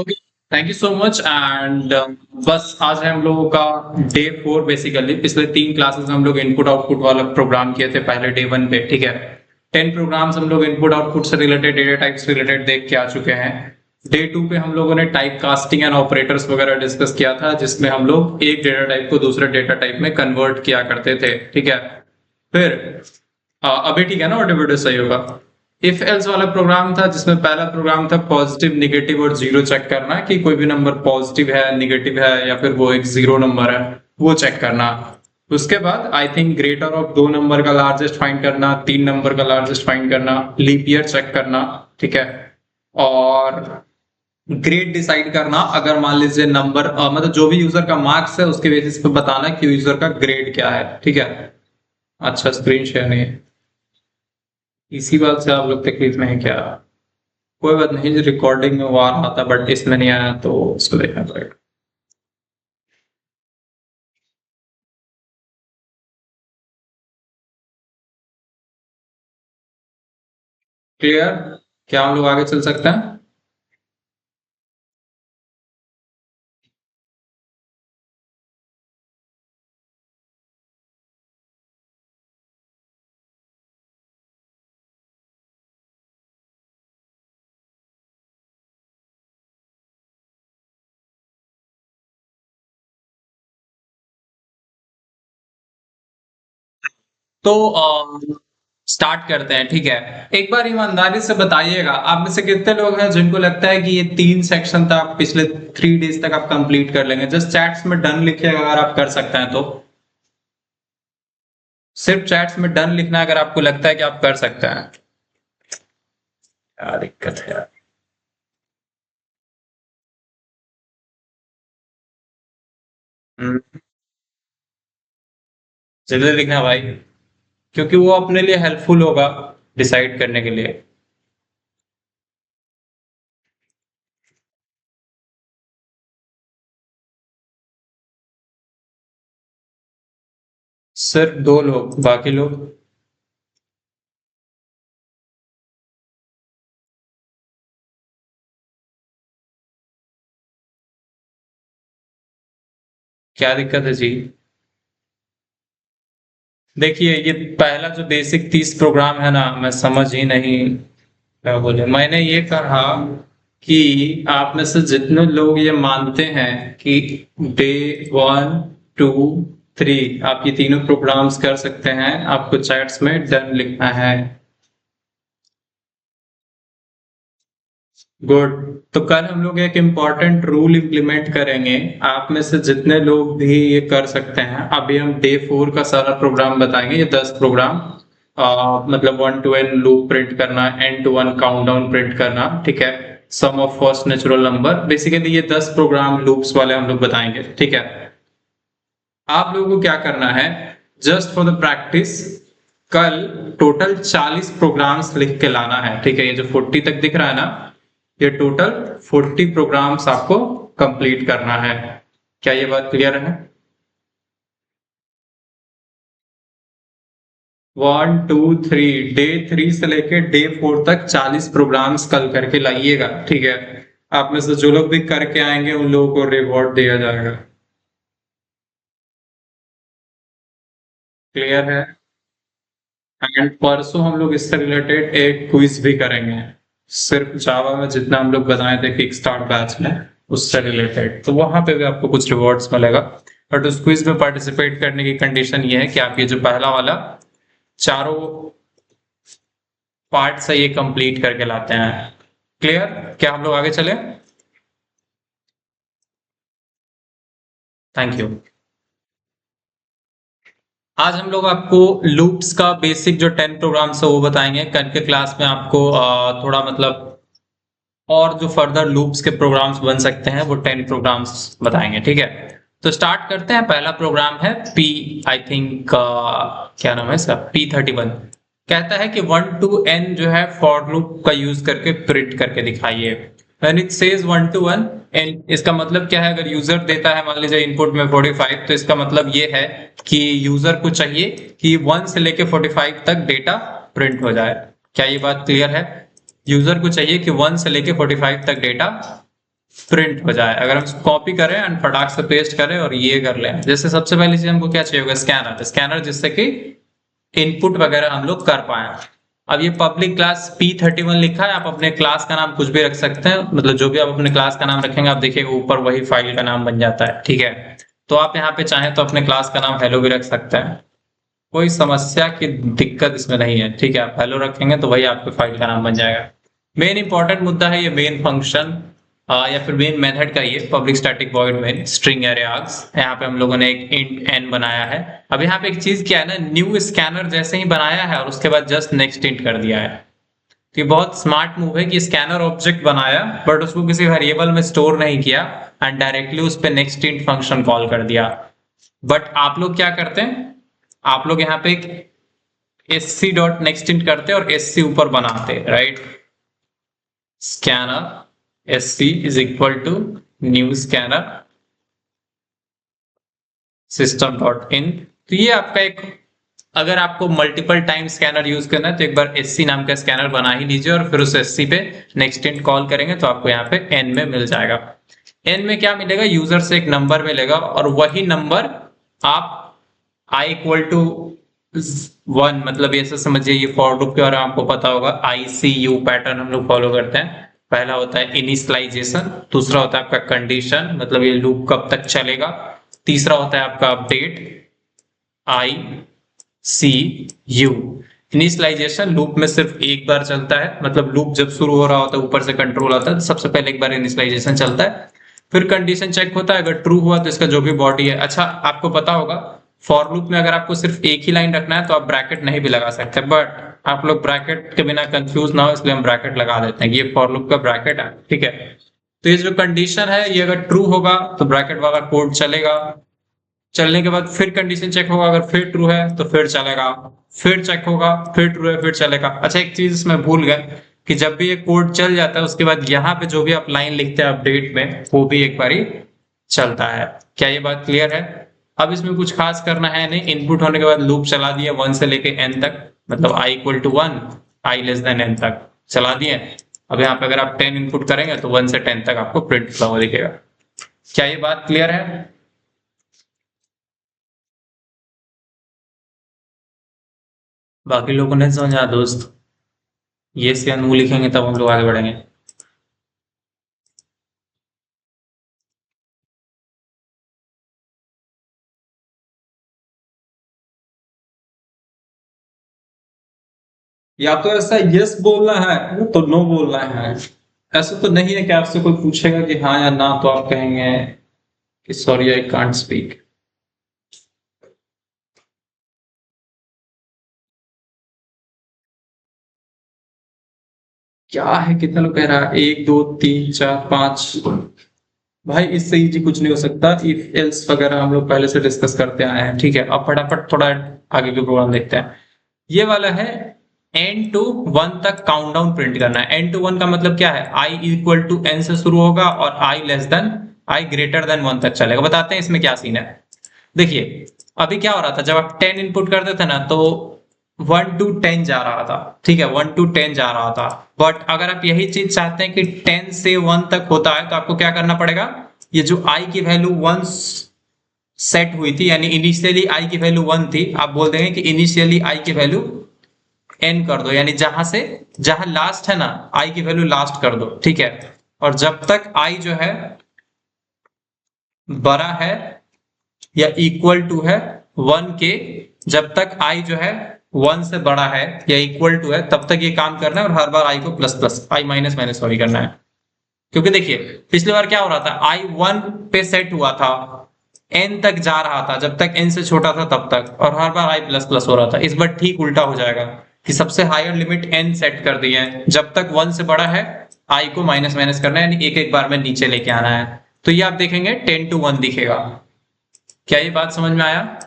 Okay, thank you so much and बस आज है हम लोगों का डे 4। बेसिकली पिछले 3 क्लासेस में हम लोग इनपुट आउटपुट वाला प्रोग्राम किए थे पहले डे 1 पे। ठीक है, 10 प्रोग्राम्स हम लोग इनपुट आउटपुट से रिलेटेड, डेटा टाइप्स रिलेटेड देख के आ चुके हैं। डे 2 पे हम लोगों ने टाइप कास्टिंग एंड ऑपरेटर्स वगैरह डिस्कस किया था, जिसमें हम लोग एक डेटा टाइप को दूसरे डेटा टाइप में कन्वर्ट किया करते थे। ठीक है, फिर अभी ठीक है ना, ऑडियो सही होगा। इफ एल्स वाला प्रोग्राम था, जिसमें पहला प्रोग्राम था पॉजिटिव, निगेटिव और जीरो चेक करना कि कोई भी नंबर पॉजिटिव है, निगेटिव है या फिर वो एक जीरो नंबर है, वो चेक करना। उसके बाद I think greater of 2 number का लार्जेस्ट फाइंड करना, 3 नंबर का लार्जेस्ट फाइंड करना, लीप ईयर चेक करना। ठीक है, और ग्रेड डिसाइड करना। अगर मान लीजिए नंबर मतलब जो भी यूजर का मार्क्स है उसके बेसिस पे बताना कि यूजर का ग्रेड क्या है। ठीक है, अच्छा स्क्रीन शेयर नहीं है, इसी बात से आप लोग तकलीफ में है क्या? कोई बात नहीं, जो रिकॉर्डिंग में वो आ रहा था बट इसमें नहीं आया तो उसको देखना पड़ेगा। क्लियर? क्या हम लोग आगे चल सकते हैं? तो स्टार्ट करते हैं। ठीक है, एक बार ईमानदारी से बताइएगा, आप में से कितने लोग हैं जिनको लगता है कि ये 3 सेक्शन तक पिछले 3 डेज तक आप कंप्लीट कर लेंगे? जस्ट चैट्स में डन लिखिएगा अगर आप कर सकते हैं तो। सिर्फ चैट्स में डन लिखना है अगर आपको लगता है कि आप कर सकते हैं। क्या दिक्कत है यार? हम्म, जल्दी लिखना भाई, क्योंकि वो अपने लिए हेल्पफुल होगा डिसाइड करने के लिए। सिर्फ 2 लोग, बाकी लोग? क्या दिक्कत है जी? देखिए, ये पहला जो बेसिक 30 प्रोग्राम है ना, मैं समझ ही नहीं। क्या बोले, मैंने ये कहा कि आप में से जितने लोग ये मानते हैं कि डे 1, 2, 3 आप ये तीनों प्रोग्राम्स कर सकते हैं, आपको चैट्स में डन लिखना है। गुड। तो कल हम लोग एक इम्पॉर्टेंट रूल इम्प्लीमेंट करेंगे। आप में से जितने लोग भी ये कर सकते हैं, अभी हम डे 4 का सारा प्रोग्राम बताएंगे, ये 10 प्रोग्राम। मतलब 1 to n लूप प्रिंट करना, n to 1 काउंटडाउन प्रिंट करना। ठीक है, sum of first natural number, basically ये 10 प्रोग्राम लूप्स वाले हम लोग बताएंगे। ठीक है, आप लोगों को क्या करना है, जस्ट फॉर द प्रैक्टिस, कल टोटल 40 प्रोग्राम्स लिख के लाना है। ठीक है, ये जो 40 तक दिख रहा है ना, ये टोटल 40 प्रोग्राम्स आपको कंप्लीट करना है। क्या ये बात क्लियर है? 1, 2, 3, डे 3 से लेके डे 4 तक 40 प्रोग्राम्स कल करके लाइएगा। ठीक है, आप में से जो लोग भी करके आएंगे उन लोगों को रिवॉर्ड दिया जाएगा। क्लियर है? एंड परसों हम लोग इससे रिलेटेड एक क्विज भी करेंगे, सिर्फ जावा में जितना हम लोग बताए थे किक स्टार्ट बैच में, उससे रिलेटेड। तो वहां पे भी आपको कुछ रिवॉर्ड्स मिलेगा। बट उस क्विज में पार्टिसिपेट करने की कंडीशन ये है कि आप ये जो पहला वाला चारों पार्ट से ये कंप्लीट करके लाते हैं। क्लियर? क्या हम लोग आगे चले? Thank you. आज हम लोग आपको लूप्स का बेसिक जो 10 प्रोग्राम्स है वो बताएंगे। कल के क्लास में आपको थोड़ा मतलब और जो फर्दर लूप्स के प्रोग्राम्स बन सकते हैं वो 10 प्रोग्राम्स बताएंगे। ठीक है, तो स्टार्ट करते हैं। पहला प्रोग्राम है पी, आई थिंक क्या नाम है इसका, P31। कहता है कि 1 to n जो है फॉर लूप का यूज करके प्रिंट करके दिखाइए। When it says 1 to 1, and इसका मतलब क्या है? अगर यूजर देता है मान लीजिए इनपुट में 45, तो इसका मतलब ये है कि यूजर को चाहिए कि 1 से लेके 45 तक डेटा प्रिंट हो जाए। क्या ये बात क्लियर है? यूजर को चाहिए कि 1 से लेके 45 तक डेटा प्रिंट हो जाए। अगर हम कॉपी करें एंड फटाक से पेस्ट करें और ये कर लें, जैसे सबसे पहली चीज हमको क्या चाहिए होगा, स्कैनर। स्कैनर जिससे कि इनपुट वगैरह हम लोग कर पाए। अब ये पब्लिक क्लास P31 लिखा है, आप अपने क्लास का नाम कुछ भी रख सकते हैं, मतलब जो भी आप अपने क्लास का नाम रखेंगे आप देखिएगा ऊपर वही फाइल का नाम बन जाता है, ठीक है। तो आप यहाँ पे चाहें तो अपने क्लास का नाम हेलो भी रख सकते हैं, कोई समस्या की दिक्कत इसमें नहीं है, ठीक है। आप हेलो रखेंगे तो वही आपके फाइल का नाम बन जाएगा। मेन इंपॉर्टेंट मुद्दा है ये मेन फंक्शन या फिर मेन मेथड का, ये public static void main string अरे आर्ग्स। यहाँ पे हम लोगों ने एक इंट n बनाया है। अब यहाँ पे एक चीज क्या है ना, न्यू स्कैनर जैसे ही बनाया है और उसके बाद जस्ट नेक्स्ट इंट कर दिया है। तो ये बहुत स्मार्ट मूव है कि स्कैनर ऑब्जेक्ट बनाया बट उसको किसी वेरिएबल में स्टोर नहीं किया एंड डायरेक्टली उस पर नेक्स्ट इंट फंक्शन कॉल कर दिया। बट आप लोग क्या करते हैं, आप लोग यहाँ पे एक sc डॉट नेक्स्ट इंट करते और sc ऊपर बनाते, right. Scanner sc is equal to new scanner system dot in. तो ये आपका एक, अगर आपको मल्टीपल टाइम स्कैनर यूज करना है तो एक बार sc नाम का स्कैनर बना ही लीजिए और फिर उस sc पे नेक्स्ट इंट कॉल करेंगे तो आपको यहाँ पे n में मिल जाएगा। n में क्या मिलेगा, यूजर से एक नंबर मिलेगा और वही नंबर आप i इक्वल टू 1, मतलब ऐसे समझिए ये फॉर लूप के बारे में आपको पता होगा, ICU पैटर्न हम लोग फॉलो करते हैं। पहला होता है इनिशियलाइजेशन, दूसरा होता है आपका कंडीशन, मतलब ये लूप कब तक चलेगा, तीसरा होता है आपका अपडेट ICU। इनिशियलाइजेशन लूप में सिर्फ एक बार चलता है, मतलब लूप जब शुरू हो रहा होता है ऊपर से कंट्रोल आता है तो सबसे पहले एक बार इनिशियलाइजेशन चलता है, फिर कंडीशन चेक होता है, अगर ट्रू हुआ तो इसका जो भी बॉडी है। अच्छा आपको पता होगा फॉर लूप में अगर आपको सिर्फ एक ही लाइन रखना है तो आप ब्रैकेट नहीं भी लगा सकते, बट आप लोग ब्रैकेट के बिना कंफ्यूज ना हो इसलिए हम ब्रैकेट लगा देते हैं, ये फॉर लूप का ब्रैकेट है, ठीक है। तो ये जो कंडीशन है ये अगर ट्रू होगा तो ब्रैकेट वाला कोड चलेगा, चलने के बाद फिर कंडीशन चेक होगा, अगर फिर ट्रू है तो फिर चलेगा, फिर चेक होगा, फिर ट्रू है फिर चलेगा। अच्छा एक चीज इसमें भूल गए कि जब भी ये कोड चल जाता है उसके बाद यहाँ पे जो भी आप लाइन लिखते हैं अपडेट में वो भी एक बारी चलता है। क्या ये बात क्लियर है? अब इसमें कुछ खास करना है नहीं, इनपुट होने के बाद लूप चला दिया 1 से लेके n तक, मतलब i equal to 1 i less than n तक चला दिए। अब यहाँ पे अगर आप 10 इनपुट करेंगे तो 1 से 10 तक आपको प्रिंट फ्लो दिखेगा। क्या ये बात क्लियर है? बाकी लोगों ने समझा दोस्त, ये से मुंह लिखेंगे तब हम लोग आगे बढ़ेंगे। या तो ऐसा यस बोलना है तो नो बोलना है, ऐसा तो नहीं है कि आपसे कोई पूछेगा कि हाँ या ना तो आप कहेंगे कि सॉरी आई कांट स्पीक। क्या है, कितना लोग कह रहा है, 1 2 3 4 5। भाई इससे इजी कुछ नहीं हो सकता, इफ एल्स वगैरह हम लोग पहले से डिस्कस करते आए हैं, ठीक है। अब फटाफट थोड़ा आगे के प्रोग्राम देखते हैं। ये वाला है n टू 1 तक काउंटडाउन प्रिंट करना है। n टू 1 का मतलब क्या है, i इक्वल टू n से शुरू होगा और i less then i greater than 1 तक चलेगा। बताते हैं इसमें क्या सीन है। देखिए अभी क्या हो रहा था, जब आप 10 इनपुट करते थे ना तो 1 टू 10 जा रहा था, ठीक है, 1 टू 10 जा रहा था। बट अगर आप यही चीज चाहते हैं कि 10 से 1 तक होता है तो आपको क्या करना पड़ेगा, ये जो i की वैल्यू 1 सेट हुई थी, यानी इनिशियली i की वैल्यू 1 थी, आप बोल देंगे कि इनिशियली i की वैल्यू n कर दो, यानी जहां लास्ट है ना i की वैल्यू लास्ट कर दो, ठीक है। और जब तक i जो है बड़ा है या इक्वल टू है 1 के, जब तक i जो है 1 से बड़ा है या इक्वल टू है तब तक ये काम करना है और हर बार i को plus plus i minus minus sorry करना है। क्योंकि देखिए पिछली बार क्या हो रहा था, i 1 पे सेट हुआ था, n तक जा रहा था, जब तक n से छोटा था तब तक, और हर बार i प्लस प्लस हो रहा था। इस बार ठीक उल्टा हो जाएगा कि सबसे हायर लिमिट n सेट कर दी है, जब तक 1 से बड़ा है i को माइनस माइनस करना है, यानी एक एक बार में नीचे लेके आना है। तो ये आप देखेंगे 10 टू 1 दिखेगा। क्या ये बात समझ में आया?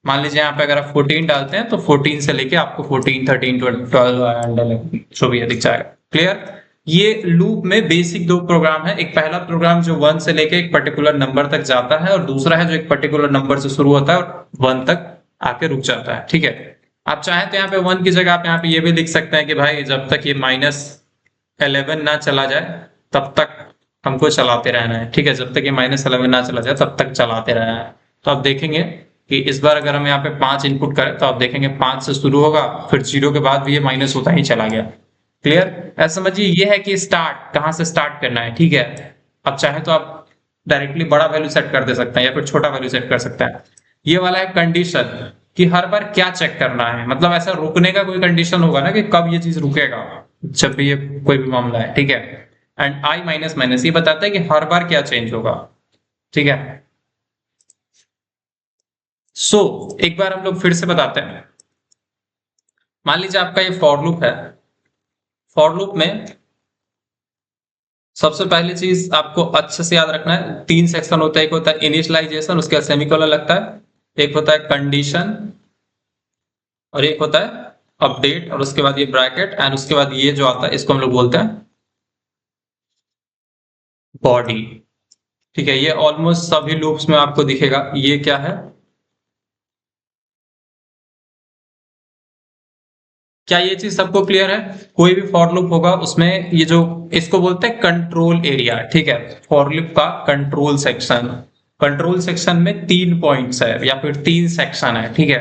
मान लीजिए यहाँ पे अगर आप 14 डालते हैं तो 14 से लेके आपको 14 13 12 जो भी है दिख जाएगा। क्लियर? ये लूप में बेसिक दो प्रोग्राम है, एक पहला प्रोग्राम जो 1 से लेके एक पर्टिकुलर नंबर तक जाता है और दूसरा है जो एक पर्टिकुलर नंबर से शुरू होता है और 1 तक आके रुक जाता है, ठीक है। आप चाहें तो यहाँ पे 1 की जगह आप यहाँ पे ये भी लिख सकते हैं कि भाई जब तक ये -11 ना चला जाए तब तक हम हमको चलाते रहना है, ठीक है, जब तक ये -11 ना चला जाए तब तक चलाते रहना है। तो आप देखेंगे कि इस बार अगर हम यहाँ पे 5 इनपुट करें तो आप देखेंगे 5 से शुरू होगा, फिर 0 के बाद भी ये माइनस होता ही चला गया। क्लियर? ऐसा समझिए ये है कि स्टार्ट कहाँ से स्टार्ट करना है, ठीक है। अब चाहे तो आप डायरेक्टली बड़ा वैल्यू सेट कर दे सकते हैं या फिर छोटा वैल्यू सेट कर सकते हैं। ये वाला है कंडीशन कि हर बार क्या चेक करना है, मतलब ऐसा रुकने का कोई कंडीशन होगा ना कि कब ये चीज रुकेगा जब भी ये कोई भी मामला है, ठीक है। एंड आई माइनस माइनस ये बताता है कि हर बार क्या चेंज होगा, ठीक है। एक बार हम लोग फिर से बताते हैं। मान लीजिए आपका ये फॉर लूप है। फॉर लूप में सबसे पहली चीज आपको अच्छे से याद रखना है, 3 सेक्शन होता है। एक होता है इनिशियलाइजेशन, उसके बाद सेमीकोलन लगता है, एक होता है कंडीशन और एक होता है अपडेट, और उसके बाद ये ब्रैकेट, एंड उसके बाद ये जो आता है इसको हम लोग बोलते हैं बॉडी, ठीक है। ये ऑलमोस्ट सभी लूप्स में आपको दिखेगा। ये क्या है, क्या ये चीज सबको क्लियर है? कोई भी फॉर लूप होगा उसमें ये जो इसको बोलते हैं कंट्रोल एरिया, ठीक है। फॉर लूप का कंट्रोल सेक्शन, कंट्रोल सेक्शन में 3 पॉइंट्स है या फिर 3 सेक्शन है, ठीक है।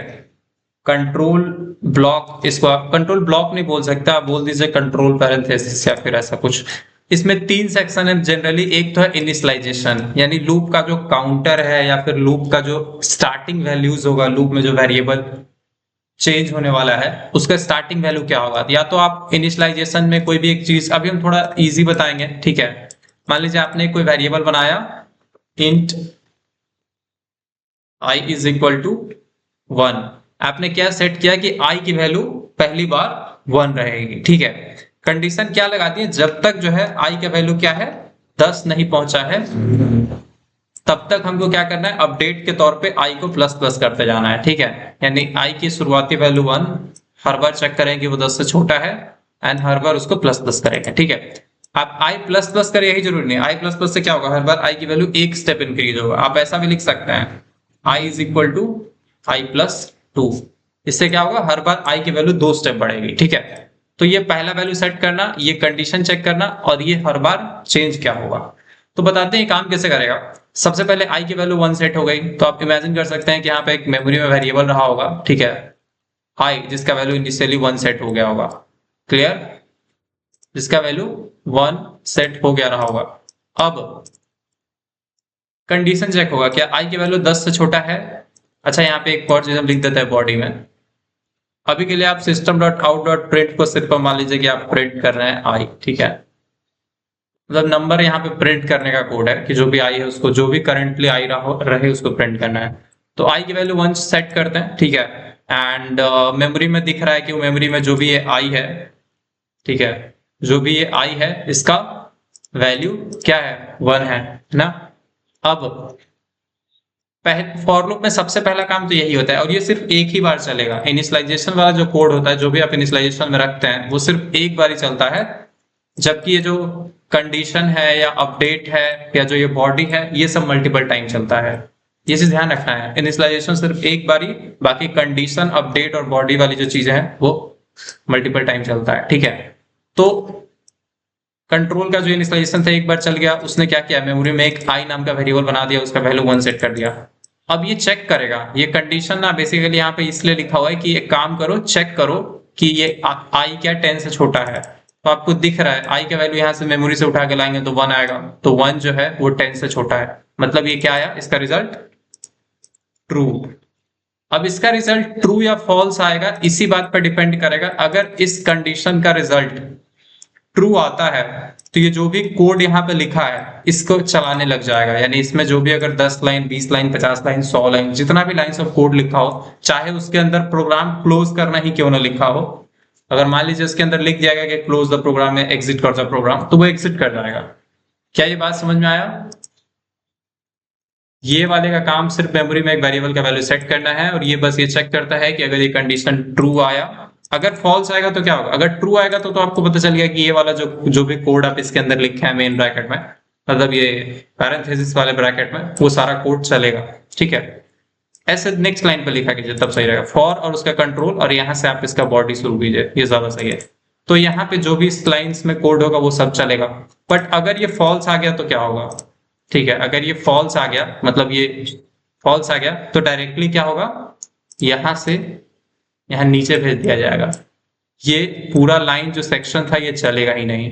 कंट्रोल ब्लॉक, इसको आप कंट्रोल ब्लॉक नहीं बोल सकते, आप बोल दीजिए कंट्रोल पैरेंथेसिस या फिर ऐसा कुछ। इसमें 3 सेक्शन है जनरली। एक तो है इनिशियलाइजेशन, यानी लूप का जो काउंटर है या फिर लूप का जो स्टार्टिंग वैल्यूज होगा, लूप में जो वेरिएबल चेंज होने वाला है उसका स्टार्टिंग वैल्यू क्या होगा। या तो आप इनिशियलाइजेशन में कोई भी एक चीज, अभी हम थोड़ा इजी बताएंगे, ठीक है। मान लीजिए आपने कोई वेरिएबल बनाया int i is equal to 1। आपने क्या सेट किया कि i की वैल्यू पहली बार 1 रहेगी, ठीक है। कंडीशन क्या लगाती है, जब तक जो है i का वैल्यू क्या है 10 नहीं पहुंचा है तब तक हमको क्या करना है, अपडेट के तौर पे i को प्लस प्लस करते जाना है, ठीक है। यानी i की शुरुआती वैल्यू 1, हर बार चेक करेंगे वो 10 से छोटा है, एंड हर बार उसको प्लस प्लस करेंगे, ठीक है। अब i प्लस प्लस करे यही जरूरी नहीं, i प्लस प्लस से क्या होगा, हर बार i की वैल्यू एक स्टेप इंक्रीज होगा। आप ऐसा भी लिख सकते हैं i is equal to i plus 2। इससे क्या होगा, हर बार i की वैल्यू 2 स्टेप बढ़ेगी, ठीक है। तो ये पहला वैल्यू सेट करना, ये कंडीशन चेक करना, और ये हर बार चेंज क्या होगा। तो बताते हैं काम कैसे करेगा। सबसे पहले i की वैल्यू 1 सेट हो गई, तो आप इमेजिन कर सकते हैं कि यहाँ पे एक मेमोरी में वेरिएबल रहा होगा, ठीक है, i, जिसका वैल्यू इनिशियली 1 सेट हो गया होगा। क्लियर? जिसका वैल्यू 1 सेट हो गया रहा होगा। अब कंडीशन चेक होगा, क्या i की वैल्यू 10 से छोटा है। अच्छा, यहाँ पे एक और चीज हम लिख देते हैं बॉडी में। अभी के लिए आप system.out.print को सिर्फ मान लीजिए कि आप प्रिंट कर रहे हैं i, ठीक है। मतलब नंबर यहाँ पे प्रिंट करने का कोड है कि जो भी आई है उसको, जो भी करंटली आई रहे उसको प्रिंट करना है। तो आई की वैल्यू 1 सेट करते हैं, ठीक है। एंड मेमोरी में दिख रहा है कि वो मेमोरी में जो भी ये आई है, ठीक है, जो भी ये आई है इसका वैल्यू क्या है, 1 है ना। अब फॉर लूप में सबसे पहला काम तो यही होता है, और ये सिर्फ एक ही बार चलेगा। इनिशियलाइजेशन वाला जो कोड होता है, जो भी आप इनिशियलाइजेशन में रखते हैं, वो सिर्फ एक बार ही चलता है। जबकि ये जो कंडीशन है या अपडेट है या जो ये बॉडी है, ये सब मल्टीपल टाइम चलता है। ये चीज ध्यान रखना है, इनिशियलाइजेशन सिर्फ एक बार ही, बाकी कंडीशन, अपडेट और बॉडी वाली जो चीजें हैं वो मल्टीपल टाइम चलता है, ठीक है। तो कंट्रोल का जो इनिशियलाइजेशन था एक बार चल गया, उसने क्या किया, मेमोरी में एक आई नाम का वेरिएबल बना दिया, उसका वैल्यू 1 सेट कर दिया। अब ये चेक करेगा, ये कंडीशन ना बेसिकली यहाँ पे इसलिए लिखा हुआ है कि एक काम करो, चेक करो कि ये आई क्या 10 से छोटा है। तो आपको दिख रहा है आई का वैल्यू यहाँ से मेमोरी से उठा के लाएंगे तो 1 आएगा, तो 1 जो है वो 10 से छोटा है, मतलब ये क्या आया, इसका रिजल्ट ट्रू। अब इसका रिजल्ट ट्रू या फॉल्स आएगा, इसी बात पर डिपेंड करेगा। अगर इस कंडीशन का रिजल्ट ट्रू आता है तो ये जो भी कोड यहाँ पे लिखा है इसको चलाने लग जाएगा। यानी इसमें जो भी अगर 10 लाइन, 20 लाइन, 50 लाइन, 100 लाइन, जितना भी लाइंस ऑफ कोड लिखा हो, चाहे उसके अंदर प्रोग्राम क्लोज करना ही क्यों ना लिखा हो, अगर मान लीजिए उसके अंदर लिख दिया गया कि क्लोज द प्रोग्राम या एग्जिट कर द प्रोग्राम, तो वो एग्जिट कर जाएगा। क्या ये बात समझ में आया? ये वाले का काम सिर्फ मेमोरी में एक वेरिएबल का वैल्यू सेट करना है, और ये बस ये चेक करता है कि अगर ये कंडीशन ट्रू आया, अगर फॉल्स आएगा तो क्या होगा। अगर ट्रू आएगा तो आपको पता चल गया कि ये वाला जो भी कोड आप इसके अंदर लिखे हैं मेन ब्रैकेट में, मतलब ये पैरेंथेसिस वाले ब्रैकेट में, वो सारा कोड चलेगा, ठीक है। ऐसे नेक्स्ट लाइन पर लिखा कीजिए तब सही रहेगा, फॉर और उसका कंट्रोल, और यहां से आप इसका बॉडी शुरू कीजिए, ये ज्यादा सही है। तो यहाँ पे जो भी इस लाइन्स में कोड होगा वो सब चलेगा। बट अगर ये फॉल्स आ गया तो क्या होगा, ठीक है, अगर ये फॉल्स आ गया मतलब ये फॉल्स आ गया तो डायरेक्टली क्या होगा, यहां से यहाँ नीचे भेज दिया जाएगा, ये पूरा लाइन जो सेक्शन था ये चलेगा ही नहीं।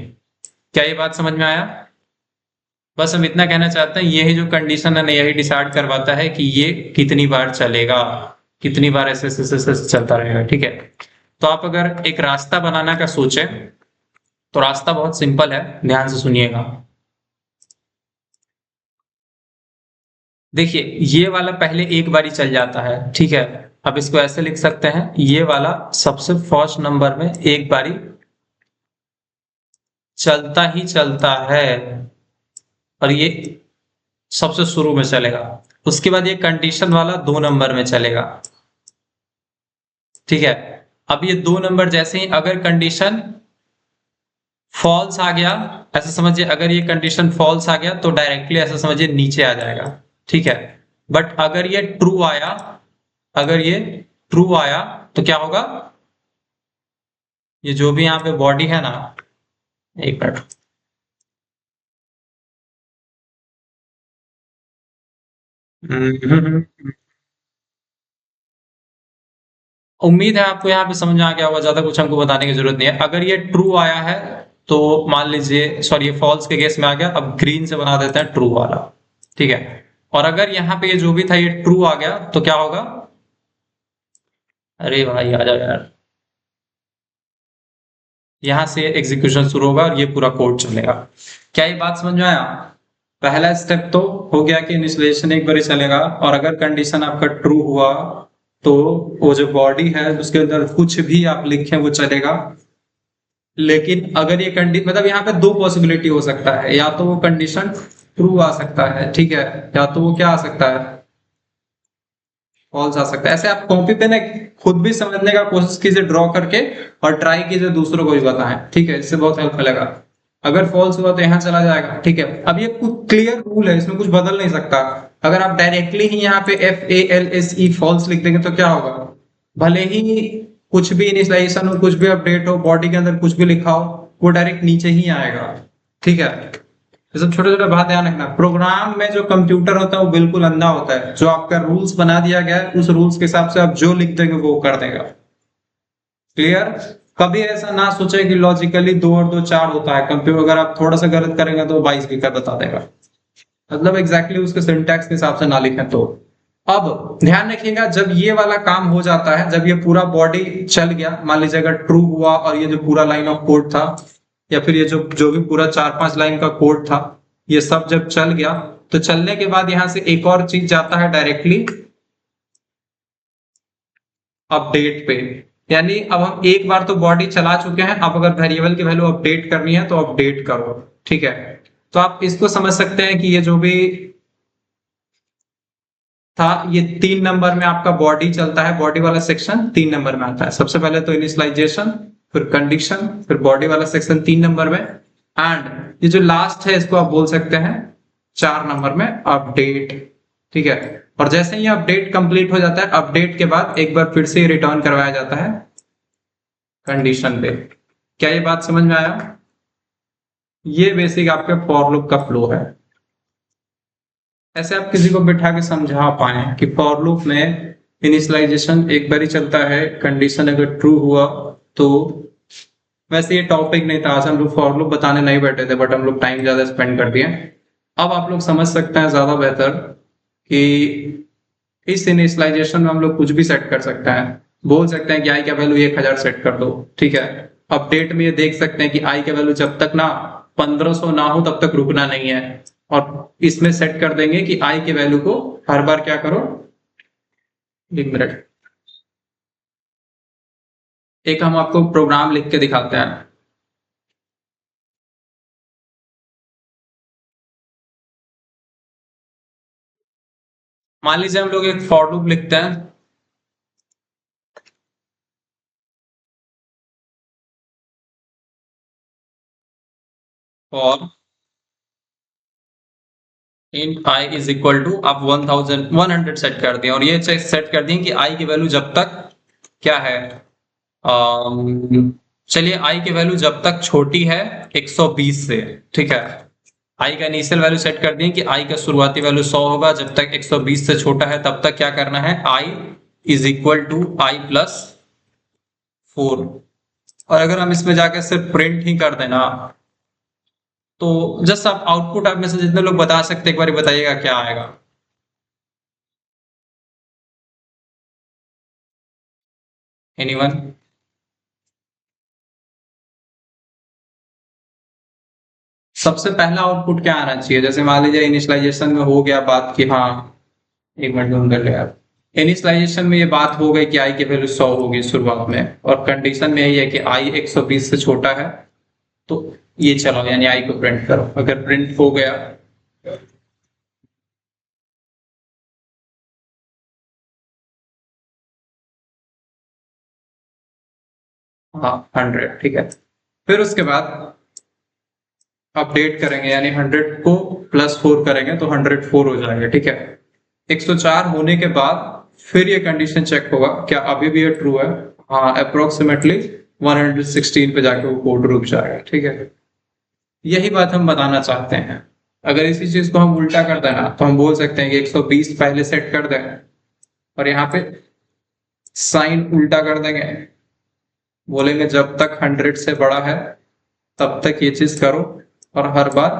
क्या ये बात समझ में आया? बस हम इतना कहना चाहते हैं, यही जो कंडीशन है ना यही डिसाइड करवाता है कि ये कितनी बार चलेगा, कितनी बार ऐसे चलता रहेगा, ठीक है। तो आप अगर एक रास्ता बनाना का सोचे तो रास्ता बहुत सिंपल है, ध्यान से सुनिएगा। देखिए ये वाला पहले एक बार ही चल जाता है, ठीक है। अब इसको ऐसे लिख सकते हैं, ये वाला सबसे फर्स्ट नंबर में एक बारी चलता ही चलता है और ये सबसे शुरू में चलेगा। उसके बाद ये कंडीशन वाला 2 नंबर में चलेगा, ठीक है। अब ये 2 नंबर जैसे ही अगर कंडीशन फॉल्स आ गया, ऐसा समझिए अगर ये कंडीशन फॉल्स आ गया तो डायरेक्टली ऐसा समझिए नीचे आ जाएगा, ठीक है। बट अगर ये ट्रू आया, अगर ये ट्रू आया तो क्या होगा, ये जो भी यहाँ पे बॉडी है ना, एक मिनट, उम्मीद है आपको यहाँ पे समझ में आ गया होगा, ज्यादा कुछ हमको बताने की जरूरत नहीं है। अगर ये ट्रू आया है तो मान लीजिए, सॉरी ये फॉल्स के केस में आ गया, अब ग्रीन से बना देते हैं ट्रू वाला, ठीक है। और अगर यहाँ पे ये जो भी था ये ट्रू आ गया तो क्या होगा, अरे भाई आ जाओ यार, यहां से एग्जीक्यूशन शुरू होगा और ये पूरा कोड चलेगा। क्या ये बात समझ में आया? पहला स्टेप तो हो गया कि इनिशियलाइजेशन एक बार ही चलेगा, और अगर कंडीशन आपका ट्रू हुआ तो वो जो बॉडी है उसके अंदर कुछ भी आप लिखें वो चलेगा। लेकिन अगर ये कंडीशन मतलब यहाँ पे 2 पॉसिबिलिटी हो सकता है, या तो वो कंडीशन ट्रू आ सकता है, ठीक है, या तो वो क्या आ सकता है, फॉल्स आ सकता है। ऐसे आप कॉपी पे ना खुद भी समझने का कोशिश कीजिए ड्रॉ करके, और ट्राई कीजिए दूसरों को भी बताएं, ठीक है, इससे बहुत हेल्प मिलेगा। अगर फॉल्स हुआ तो यहाँ चला जाएगा, ठीक है। अब ये कुछ क्लियर रूल है, इसमें कुछ बदल नहीं सकता। अगर आप डायरेक्टली ही यहाँ पे FALSE फॉल्स लिख देंगे तो क्या होगा, भले ही कुछ भी इनिशियलाइजेशन हो, कुछ भी अपडेट हो, बॉडी के अंदर कुछ भी लिखा हो, वो डायरेक्ट नीचे ही आएगा, ठीक है। ये सब छोटे छोटे बात ध्यान रखना। प्रोग्राम में जो कंप्यूटर होता है वो बिल्कुल अंधा होता है, जो आपका रूल्स बना दिया गया है उस रूल्स के हिसाब से आप जो लिख देंगे वो कर देगा, क्लियर। कभी ऐसा ना सोचे कि लॉजिकली 2 और 2 4 होता है, कंप्यूटर अगर आप थोड़ा सा गलत करेंगे तो 22 भी कर बता देगा, मतलब एग्जैक्टली उसके सिंटैक्स के हिसाब से ना लिखें तो। अब ध्यान रखिएगा, जब ये वाला काम हो जाता है, जब ये पूरा बॉडी चल गया, मान लीजिए अगर ट्रू हुआ और ये जो पूरा लाइन ऑफ कोड था, या फिर ये जो जो भी पूरा 4-5 लाइन का कोड था, ये सब जब चल गया तो चलने के बाद यहां से एक और चीज जाता है डायरेक्टली अपडेट पे। यानी अब हम एक बार तो बॉडी चला चुके हैं, अब अगर वेरिएबल की वैल्यू अपडेट करनी है तो अपडेट करो, ठीक है। तो आप इसको समझ सकते हैं कि ये जो भी था ये 3 नंबर में आपका बॉडी चलता है, बॉडी वाला सेक्शन 3 नंबर में आता है। सबसे पहले तो इनिशियलाइजेशन, फिर कंडीशन, फिर बॉडी वाला सेक्शन 3 नंबर में, एंड ये जो लास्ट है इसको आप बोल सकते हैं 4 नंबर में अपडेट, ठीक है। और जैसे ही अपडेट कंप्लीट हो जाता है, अपडेट के बाद एक बार फिर से रिटर्न करवाया जाता है कंडीशन पे। क्या ये बात समझ में आया? ये बेसिक आपके फॉर लूप का फ्लो है। ऐसे आप किसी को बिठा के समझा पाए कि फॉर लूप में इनिशियलाइजेशन एक बार ही चलता है, कंडीशन अगर ट्रू हुआ तो, वैसे ये टॉपिक नहीं था आज, हम लोग फॉर लूप बताने नहीं बैठे थे, बट हम लोग टाइम ज्यादा स्पेंड कर दिए। अब आप लोग समझ सकते हैं ज्यादा बेहतर कि इस इनिशियलाइजेशन में हम लोग कुछ भी सेट कर सकते हैं। बोल सकते हैं कि आई का वैल्यू 1000 सेट कर दो, ठीक है। अपडेट में ये देख सकते हैं कि आई का वैल्यू जब तक ना 1500 ना हो तब तक रुकना नहीं है, और इसमें सेट कर देंगे कि आई के वैल्यू को हर बार क्या करो, 1 मिनट, एक हम आपको प्रोग्राम लिख के दिखाते हैं। मान लीजिए हम लोग एक फॉर लूप लिखते हैं, और int i is equal to आप 1100 सेट कर दिए, और ये सेट कर दिए कि i की वैल्यू जब तक क्या है, चलिए आई की वैल्यू जब तक छोटी है 120 से, ठीक है, आई का इनिशियल वैल्यू सेट कर दिए कि आई का शुरुआती वैल्यू 100 होगा, जब तक 120 से छोटा है तब तक क्या करना है, i is equal to i plus 4। और अगर हम इसमें जाकर सिर्फ प्रिंट ही कर देना, तो जस्ट आप आउटपुट आप में से जितने लोग बता सकते एक बार बताइएगा क्या आएगा। एनीवन? सबसे पहला आउटपुट क्या आना चाहिए? जैसे मान लीजिए इनिशियलाइजेशन में हो गया बात कि हाँ, एक मिनट ढूंढ कर ले यार, इनिशियलाइजेशन में ये बात हो गई कि आई की वैल्यू 100 होगी शुरुआत में, और कंडीशन में यही है कि आई 120 से छोटा है, तो ये चलो यानी आई को प्रिंट करो। अगर प्रिंट हो गया, हाँ 100, ठीक है, फिर उसके बाद अपडेट करेंगे, यानी 100 को +4 करेंगे तो 104 हो जाएगा, ठीक है। 104 होने के बाद फिर ये कंडीशन चेक होगा क्या अभी भी ये ट्रू है, हाँ अप्रोक्सीमेटली 116 पे जाके वो कोड रुक जाएगा, ठीक है। यही बात हम बताना चाहते हैं। अगर इसी चीज को हम उल्टा कर देना तो हम बोल सकते हैं कि 120 पहले सेट कर दें और यहाँ पे साइन उल्टा कर देंगे, बोलेंगे जब तक 100 से बड़ा है तब तक ये चीज करो, और हर बार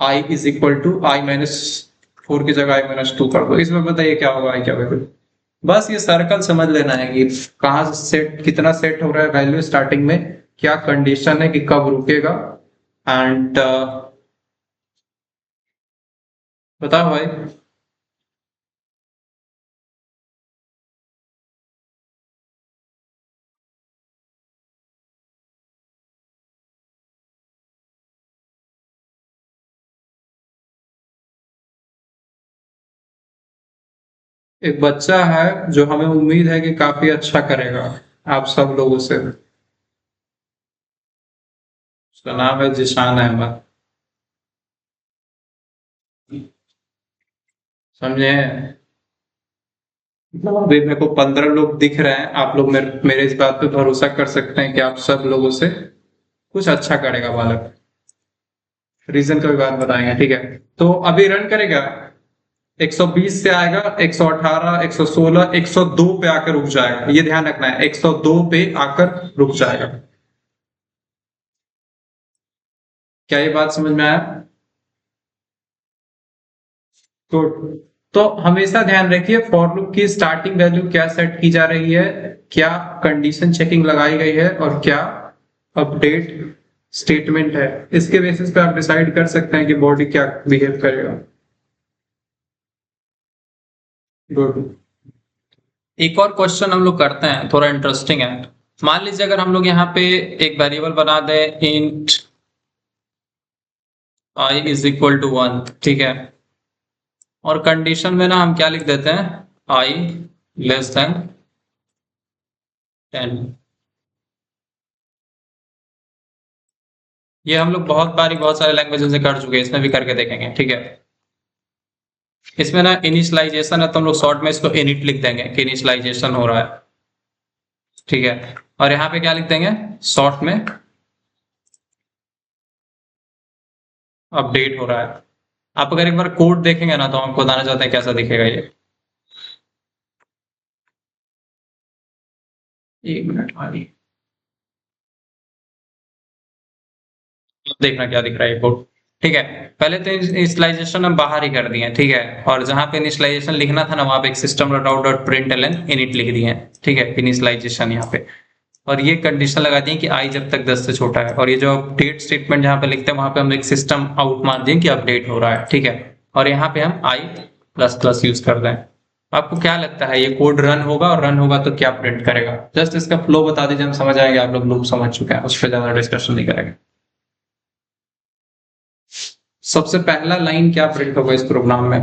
आई इज इक्वल टू I-4 की जगह I-2 कर दो। इसमें बताइए क्या होगा, आई क्या वैल्यू। बस ये सर्कल समझ लेना है कि कहाँ से सेट, कितना सेट हो रहा है वैल्यू स्टार्टिंग में, क्या कंडीशन है कि कब रुकेगा, एंड बताओ भाई। एक बच्चा है जो हमें उम्मीद है कि काफी अच्छा करेगा आप सब लोगों से, उसका नाम है जिशान अहमद, समझे। अभी मेरे को 15 लोग दिख रहे हैं, आप लोग मेरे इस बात पे भरोसा कर सकते हैं कि आप सब लोगों से कुछ अच्छा करेगा बालक। रीजन का भी बात बताएंगे, ठीक है। तो अभी रन करेगा, 120 से आएगा, 118, 116, 102 पे आकर रुक जाएगा, ये ध्यान रखना है, 102 पे आकर रुक जाएगा। क्या ये बात समझ में आया? गुड। तो हमेशा ध्यान रखिए फॉर लूप की स्टार्टिंग वैल्यू क्या सेट की जा रही है, क्या कंडीशन चेकिंग लगाई गई है, और क्या अपडेट स्टेटमेंट है। इसके बेसिस पे आप डिसाइड कर सकते हैं कि बॉडी क्या बिहेव करेगा। गुड। एक और क्वेश्चन हम लोग करते हैं, थोड़ा इंटरेस्टिंग है। मान लीजिए अगर हम लोग यहाँ पे एक वेरिएबल बना दें int I is equal to 1, ठीक है, और कंडीशन में ना हम क्या लिख देते हैं, आई लेस देन 10। ये हम लोग बहुत बारी बहुत सारे लैंग्वेज से कर चुके हैं, इसमें भी करके देखेंगे, ठीक है। इसमें ना इनिशियलाइजेशन है तो हम लोग शॉर्ट में इसको इनिट लिख देंगे कि इनिशियलाइजेशन हो रहा है, ठीक है। और यहाँ पे क्या लिख देंगे शॉर्ट में, अपडेट हो रहा है। आप अगर एक बार कोड देखेंगे ना तो हम आपको बताना चाहते हैं कैसा दिखेगा ये। एक मिनट वाली, देखना क्या दिख रहा है कोड, ठीक है। पहले तो इनिशियलाइजेशन हम बाहर ही कर दिए, ठीक है, और जहां पे इनिशियलाइजेशन लिखना था ना वहां पे एक system dot dot println init लिख दिए, ठीक है, इनिशियलाइजेशन यहाँ पे। और ये कंडीशन लगा दी कि आई जब तक 10 से छोटा है, और ये जो अपडेट स्टेटमेंट जहां पे लिखते हैं वहां पे हम एक सिस्टम आउट मान दिए कि अपडेट हो रहा है, ठीक है। और यहाँ पे हम आई प्लस प्लस यूज कर दें। आपको क्या लगता है ये कोड रन होगा, और रन होगा तो क्या प्रिंट करेगा? जस्ट इसका फ्लो बता दीजिए, हम समझ आएंगे, आप लोग लूप समझ चुके हैं, उस पर ज्यादा डिस्कशन नहीं करेंगे। सबसे पहला लाइन क्या प्रिंट होगा इस प्रोग्राम में?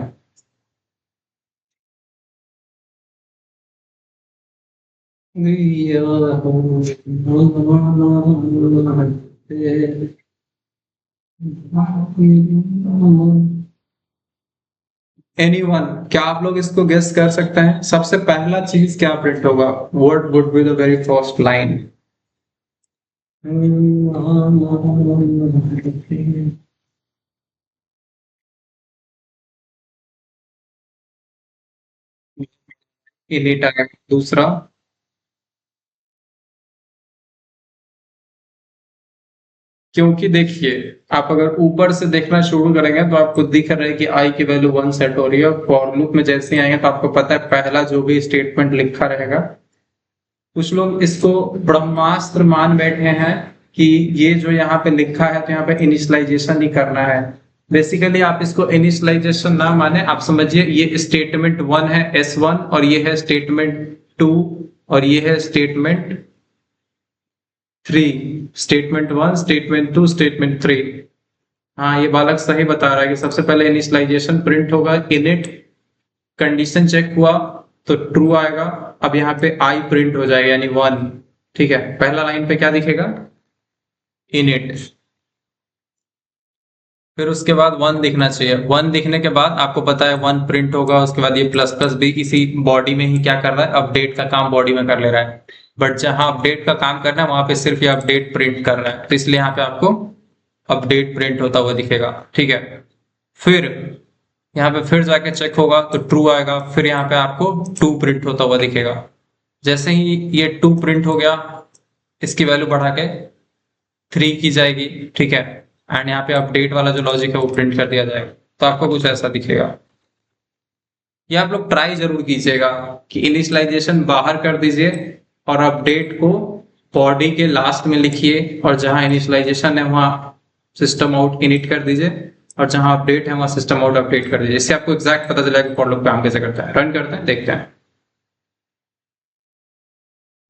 एनीवन, क्या आप लोग इसको गेस कर सकते हैं सबसे पहला चीज क्या प्रिंट होगा? What would be the very first line? Init आया दूसरा। क्योंकि देखिए, आप अगर ऊपर से देखना शुरू करेंगे तो आपको दिख रहा है कि आई की वैल्यू 1 सेट हो रही है। फॉर लूप में जैसे ही आएंगे तो आपको पता है पहला जो भी स्टेटमेंट लिखा रहेगा, कुछ लोग इसको ब्रह्मास्त्र मान बैठे हैं कि ये जो यहाँ पे लिखा है तो यहाँ पे इनिशियलाइजेशन ही करना है। बेसिकली आप इसको इनिशियलाइजेशन ना माने, आप समझिए ये स्टेटमेंट 1 है S1, और ये है स्टेटमेंट 2, और ये है स्टेटमेंट 3। Statement 1, statement 2, statement 3। हाँ, ये बालक सही बता रहा है कि सबसे पहले इनिशियलाइजेशन प्रिंट होगा, इनिट, कंडीशन चेक हुआ तो ट्रू आएगा। अब यहाँ पे आई प्रिंट हो जाएगा यानी 1। ठीक है, पहला लाइन पे क्या दिखेगा, इनिट। फिर उसके बाद 1 दिखना चाहिए। 1 दिखने के बाद आपको पता है 1 प्रिंट होगा। उसके बाद ये प्लस प्लस भी इसी बॉडी में ही क्या कर रहा है, अपडेट का काम बॉडी में कर ले रहा है। बट जहां अपडेट का काम करना है वहां पे सिर्फ ये अपडेट प्रिंट कर रहा है, तो इसलिए यहाँ पे आपको अपडेट प्रिंट होता हुआ दिखेगा। ठीक है, फिर यहाँ पे फिर जाके चेक होगा तो ट्रू आएगा। फिर यहाँ पे आपको 2 प्रिंट होता हुआ दिखेगा। जैसे ही ये 2 प्रिंट हो गया, इसकी वैल्यू बढ़ा के 3 की जाएगी। ठीक है, एंड यहाँ पे अपडेट वाला जो लॉजिक है वो प्रिंट कर दिया जाएगा, तो आपको कुछ ऐसा दिखेगा। ये आप लोग ट्राई जरूर कीजिएगा कि इनिशियलाइजेशन बाहर कर दीजिए और अपडेट को बॉडी के लास्ट में लिखिए, और जहां इनिशियलाइजेशन है वहां सिस्टम आउट इनिट कर दीजिए, और जहां अपडेट है वहां सिस्टम आउट अपडेट कर दीजिए। इससे आपको एग्जैक्ट पता चलेगा कि फॉर लूप काम कैसे करता है। रन करते हैं, देखते हैं।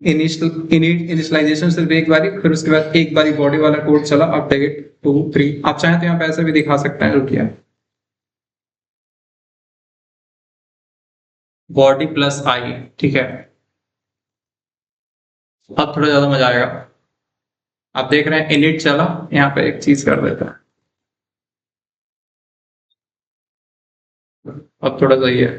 इनिशियलाइजेशन सिर्फ एक बारी, फिर उसके बाद एक बारी बॉडी वाला कोड चला, अपडेट 2 3। आप चाहें तो यहाँ पे ऐसे भी दिखा सकते हैं, रुकिए, बॉडी प्लस आई। ठीक है, अब थोड़ा ज्यादा मजा आएगा। आप देख रहे हैं इनिट चला, यहाँ पे एक चीज कर देता है, अब थोड़ा सही है।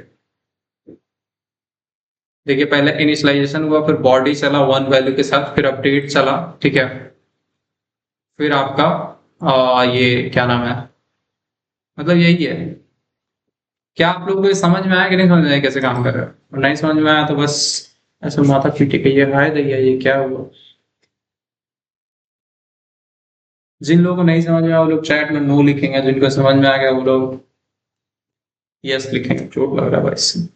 देखिए, पहले इनिशियलाइजेशन हुआ, फिर बॉडी चला 1 वैल्यू के साथ, फिर अपडेट चला। ठीक है, फिर आपका ये क्या नाम है, मतलब यही है। क्या आप लोगों को ये समझ में आया कि नहीं समझ में आया कैसे काम कर रहा है? और नहीं समझ में आया तो बस ऐसे माथा पीटे के ये हाय दैया ये क्या हुआ। जिन लोगों को नहीं समझ में आया वो लोग चैट में नो लिखेंगे, जिनको समझ में आ गया वो लोग यस लिखेंगे। चोट लग रहा है भाई।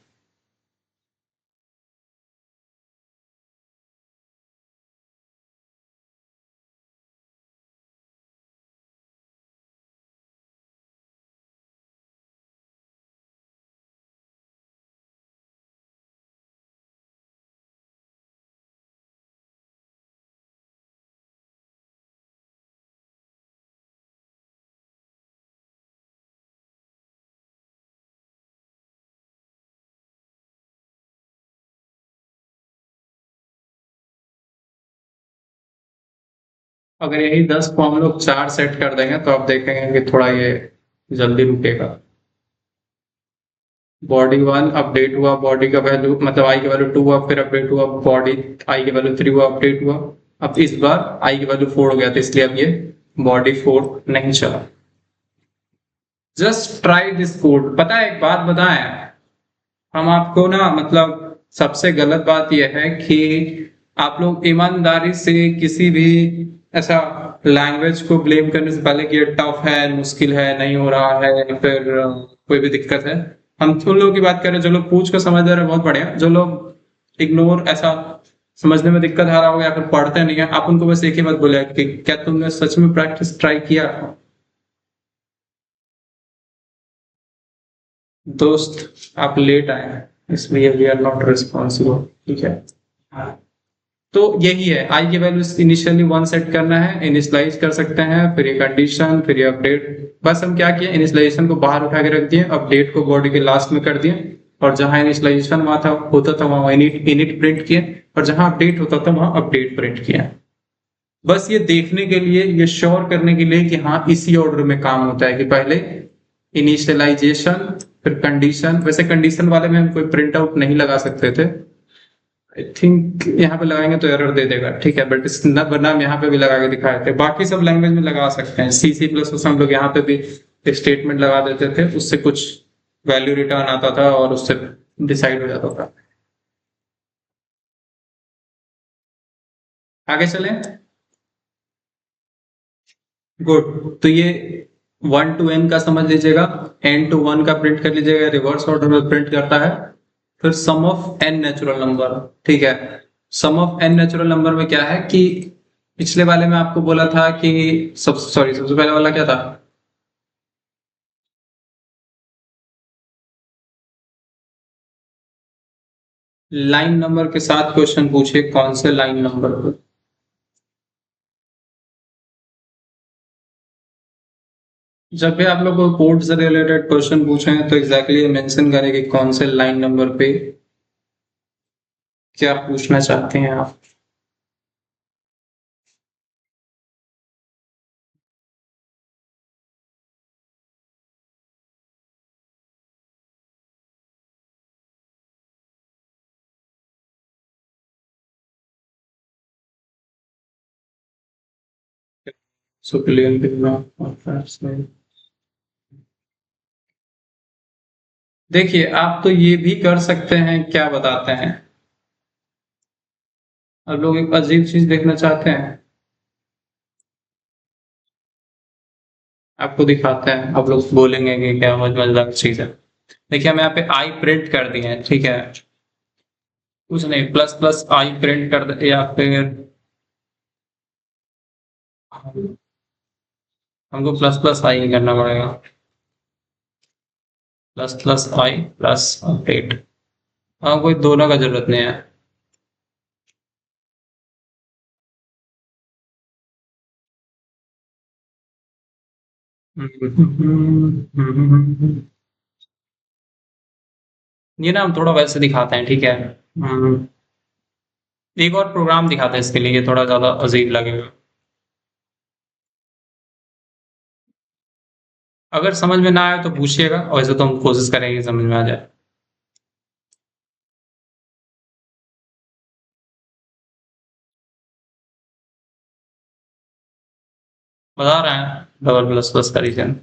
अगर यही 10 को हम लोग 4 सेट कर देंगे तो आप देखेंगे कि थोड़ा ये जल्दी रुकेगा। बॉडी 1 अपडेट हुआ, बॉडी का वैल्यू मतलब आई की वैल्यू 2 हुआ, फिर अपडेट हुआ, बॉडी आई की वैल्यू 3 हुआ, अपडेट हुआ। अब इस बार आई की वैल्यू 4 हो गया, तो इसलिए अब ये बॉडी 4 नहीं चला। Just try this code. पता है एक बात बताएं, हम आपको ना मतलब सबसे गलत बात यह है कि आप लोग ईमानदारी से किसी भी ऐसा लैंग्वेज को ब्लेम करने से पहले कि ये टफ है, मुश्किल है, नहीं हो रहा है, या फिर कोई भी दिक्कत है, हम उन लोगों की बात कर रहे हैं जो लोग पूछ कर समझ रहे हैं, बहुत बढ़िया। जो लोग इग्नोर ऐसा समझने में दिक्कत आ रहा होगा या फिर पढ़ते नहीं है, आप उनको बस एक ही बात बोले कि क्या तुमने सच में प्रैक्टिस ट्राई किया? दोस्त आप लेट आए हैं इसलिए वी आर नॉट रिस्पॉन्सिबल। ठीक है, तो यही है, आई की वैल्यू इनिशियली 1 सेट करना है, इनिशियलाइज कर सकते हैं, फिर ये कंडीशन, फिर ये अपडेट। बस हम क्या किए, इनिशियलाइजेशन को बाहर उठा के रख दिए, अपडेट को बॉडी के लास्ट में कर दिए, और जहां इनिशियलाइजेशन वहां था होता था वहां इनिट प्रिंट किए, और जहां अपडेट होता था वहां अपडेट प्रिंट किया। बस ये देखने के लिए, ये श्योर करने के लिए कि हाँ इसी ऑर्डर में काम होता है, कि पहले इनिशियलाइजेशन फिर कंडीशन। वैसे कंडीशन वाले में हम कोई प्रिंट आउट नहीं लगा सकते थे, आई थिंक यहाँ पे लगाएंगे तो एरर दे देगा, ठीक है, बट इस बनाम यहाँ पे भी लगा के दिखाए थे। बाकी सब लैंग्वेज में लगा सकते हैं, सी सी प्लस प्लस हम लोग यहाँ पे भी स्टेटमेंट लगा देते थे, उससे कुछ वैल्यू रिटर्न आता था और उससे डिसाइड हो जाता था। आगे चलें। गुड, तो ये 1 to n का समझ लीजिएगा, n to 1 का प्रिंट कर लीजिएगा, रिवर्स ऑर्डर में प्रिंट करता है। फिर सम ऑफ n नेचुरल नंबर, ठीक है। Sum of n natural number में क्या है कि पिछले वाले में आपको बोला था कि सबसे पहले वाला क्या था? लाइन नंबर के साथ क्वेश्चन पूछे, कौन से लाइन नंबर पर? जब भी आप लोग को कोड से रिलेटेड क्वेश्चन पूछे हैं तो एग्जैक्टली मेंशन करें कि कौन से लाइन नंबर पे क्या पूछना चाहते हैं आप। देखिए, आप तो ये भी कर सकते हैं, क्या बताते हैं, अब लोग एक अजीब चीज देखना चाहते हैं, आपको दिखाते हैं, आप लोग बोलेंगे कि क्या मजेदार चीज है। देखिए, हम यहाँ पे आई प्रिंट कर दिए हैं, ठीक है, कुछ नहीं, प्लस प्लस आई प्रिंट कर दे, या फिर हमको प्लस प्लस आई नहीं करना पड़ेगा, प्लस प्लस आई प्लस अपडेट, हाँ, कोई दोनों का जरूरत नहीं है। ये ना हम थोड़ा वैसे दिखाते हैं, ठीक है। एक और प्रोग्राम दिखाते हैं इसके लिए, ये थोड़ा ज्यादा अजीब लगेगा। अगर समझ में ना आए तो पूछिएगा, वैसे तो हम कोशिश करेंगे समझ में आ जाए। बता रहे हैं डबल प्लस प्लस का रीजन।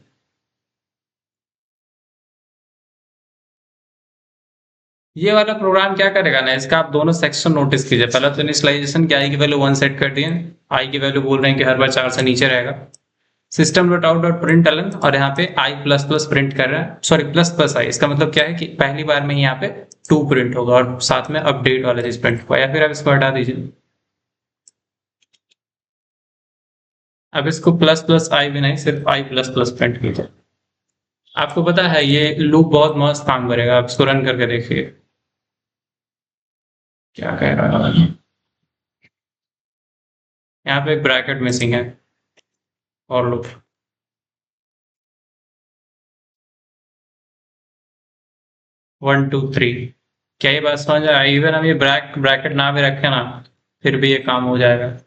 ये वाला प्रोग्राम क्या करेगा ना, इसका आप दोनों सेक्शन नोटिस कीजिए। पहला तो इनिशियलाइजेशन की आई की वैल्यू 1 सेट कर दिए, आई की वैल्यू बोल रहे हैं कि हर बार 4 से नीचे रहेगा। System dot out dot print ln, और यहाँ पे आई प्लस प्लस प्रिंट कर रहा है, सॉरी प्लस प्लस आई, इसका मतलब क्या है कि पहली बार में ही यहाँ पे 2 प्रिंट होगा और साथ में अपडेट वाला चीज प्रिंट होगा, या फिर आप इसको हटा दीजिए। अब इसको प्लस प्लस आई भी नहीं, सिर्फ आई प्लस प्लस प्रिंट कीजिए। आपको पता है ये लूप बहुत मस्त काम करेगा, आप इसको रन करके देखिए क्या कह रहा है। यहाँ पे एक ब्रैकेट मिसिंग है, और लूप 1 2 3, क्या ये बात समझ आया? इवन हम ये ब्रैकेट ना भी रखे ना, फिर भी ये काम हो जाएगा।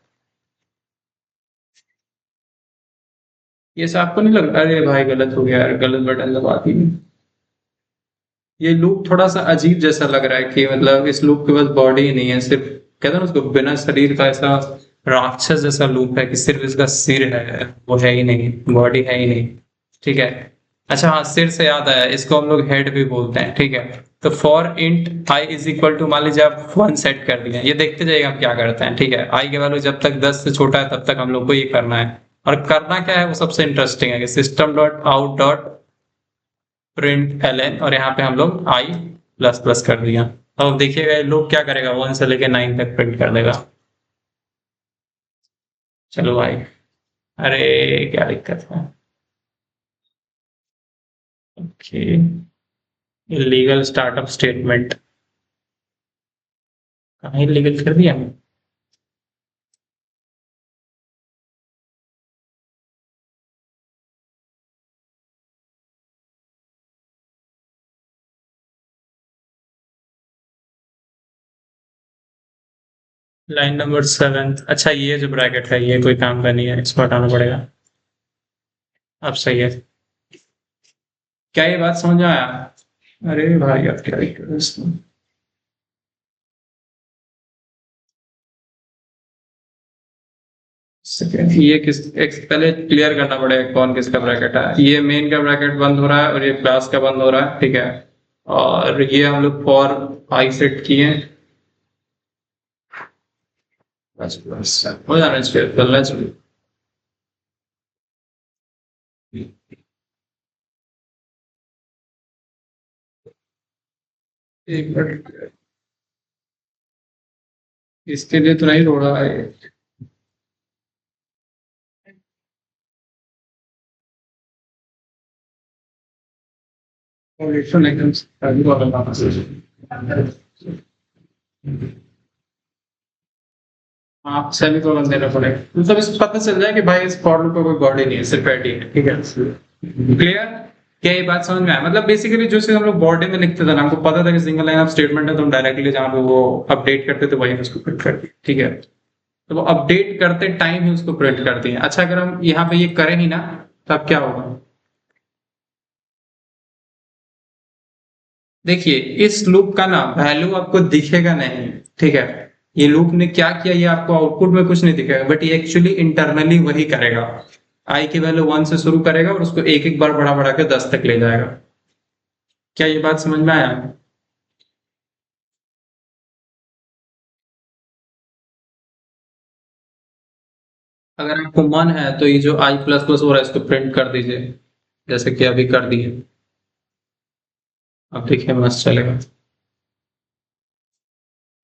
ये सब आपको नहीं लग, अरे भाई गलत हो गया यार, गलत बटन दबा दी। ये लूप थोड़ा सा अजीब जैसा लग रहा है कि मतलब इस लूप के पास बॉडी ही नहीं है, सिर्फ कहते हैं ना उसको बिना शरीर का, ऐसा राक्षस जैसा लूप है कि सिर्फ इसका सिर है, वो है ही नहीं, बॉडी है ही नहीं, ठीक है। अच्छा हाँ, सिर से याद आया, इसको हम लोग हेड भी बोलते हैं, ठीक है। तो for int I is equal to, मान लीजिए आप 1 सेट कर दिए, ये देखते जाइएगा आप क्या करते हैं, ठीक है। आई के वैल्यू जब तक 10 से छोटा है तब तक हम लोग को ये करना है, और करना क्या है वो सबसे इंटरेस्टिंग है कि system dot out dot print L, और यहाँ पे हम लोग आई प्लस प्लस कर दिया। अब देखिएगा ये लोग क्या करेगा, 1 से लेके 9 तक प्रिंट कर देगा। चलो भाई, अरे क्या दिक्कत है। ओके, इलीगल स्टार्टअप स्टेटमेंट, कहाँ इलीगल कर दिया हमने? लाइन नंबर 7, अच्छा ये जो ब्रैकेट है ये कोई काम का नहीं है, इसको हटाना पड़ेगा। अब सही है, क्या ये बात समझ में आया? अरे भाई अब क्या दिक्कत है इसमें? ये पहले क्लियर करना पड़ेगा कौन किसका ब्रैकेट है। ये मेन का ब्रैकेट बंद हो रहा है और ये क्लास का बंद हो रहा है, ठीक है। और ये हम लोग फॉर आई सेट किए, हो जाना चाहिए, चलना चाहिए। एक मिनट, इसके लिए तो नहीं रो रहा है। एकदम हाँ, सेमीकोलन देना पड़ेगा, मतलब इसको पता चल जाए कि भाई इस फॉर लूप का कोई बॉडी नहीं है, सिर्फ एडी है, ठीक है। क्लियर? क्या ये बात समझ में आया? मतलब बेसिकली जो चीज हम लोग बॉडी में लिखते थे ना, हमको पता था कि सिंगल लाइन ऑफ स्टेटमेंट है, तो हम डायरेक्टली जहाँ पे वो अपडेट करते थे वही उसको प्रिंट करते, ठीक है। तो वो अपडेट करते टाइम ही उसको प्रिंट करती है। अच्छा, अगर हम यहाँ पे ये करें ही ना, तब क्या होगा? देखिए, इस लूप का ना वैल्यू आपको दिखेगा नहीं, ठीक है। ये लूप ने क्या किया, ये आपको आउटपुट में कुछ नहीं दिखेगा, बट ये एक्चुअली इंटरनली वही करेगा। आई की वैल्यू 1 से शुरू करेगा और उसको एक एक बार बढ़ा बढ़ा के 10 तक ले जाएगा। क्या ये बात समझ में आया? अगर आपको मन है तो ये जो आई प्लस प्लस हो रहा है इसको प्रिंट कर दीजिए, जैसे कि अभी कर दिए। अब देखिए मस्त चलेगा।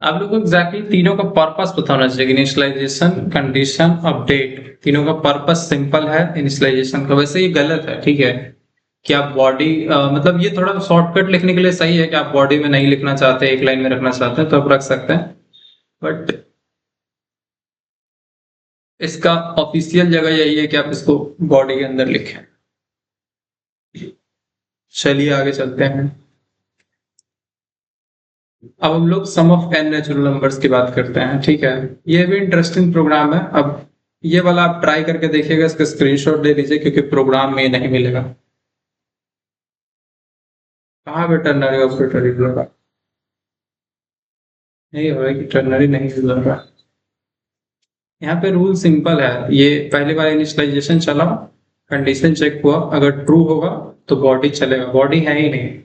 आप लोगों को एग्जैक्टली तीनों का पर्पस पता होना चाहिए। इनिशियलाइजेशन, कंडीशन, अपडेट, तीनों का पर्पस सिंपल है। इनिशियलाइजेशन का वैसे ये गलत है, ठीक है, कि आप बॉडी मतलब ये थोड़ा शॉर्टकट लिखने के लिए सही है कि आप बॉडी में नहीं लिखना चाहते, एक लाइन में रखना चाहते हैं तो आप रख सकते हैं, बट इसका ऑफिशियल जगह यही है कि आप इसको बॉडी के अंदर लिखें। चलिए आगे चलते हैं। अब हम लोग सम ऑफ एन नेचुरल नंबर्स की बात करते हैं, ठीक है। ये भी इंटरेस्टिंग प्रोग्राम है। अब ये वाला आप ट्राई करके देखिएगा, इसका स्क्रीनशॉट ले लीजिए क्योंकि प्रोग्राम में नहीं मिलेगा। कहाँ पे टर्नरी ऑपरेटर यूज होगा? नहीं होगा कि टर्नरी नहीं यूज होगा। यहाँ पे रूल सिंपल है। ये पहले बार इनिशियलाइजेशन चला, कंडीशन चेक हुआ, अगर ट्रू होगा तो बॉडी चलेगा। बॉडी है ही नहीं,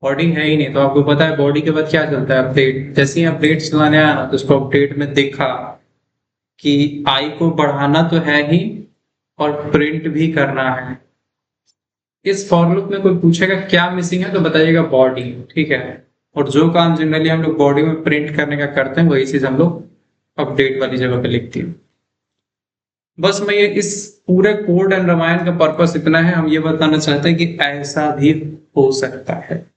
बॉडी है ही नहीं, तो आपको पता है बॉडी के बाद क्या चलता है? अपडेट। जैसे ही अपडेट चलाने आया ना, तो उसको अपडेट में देखा कि आई को बढ़ाना तो है ही और प्रिंट भी करना है। इस फॉर लूप में कोई पूछेगा क्या मिसिंग है तो बताइएगा बॉडी, ठीक है। और जो काम जनरली हम लोग बॉडी में प्रिंट करने का करते हैं वही चीज हम लोग अपडेट वाली जगह पे लिखती है। बस मैं ये इस पूरे कोड एंड रामायण का पर्पस इतना है, हम ये बताना चाहते हैं कि ऐसा भी हो सकता है।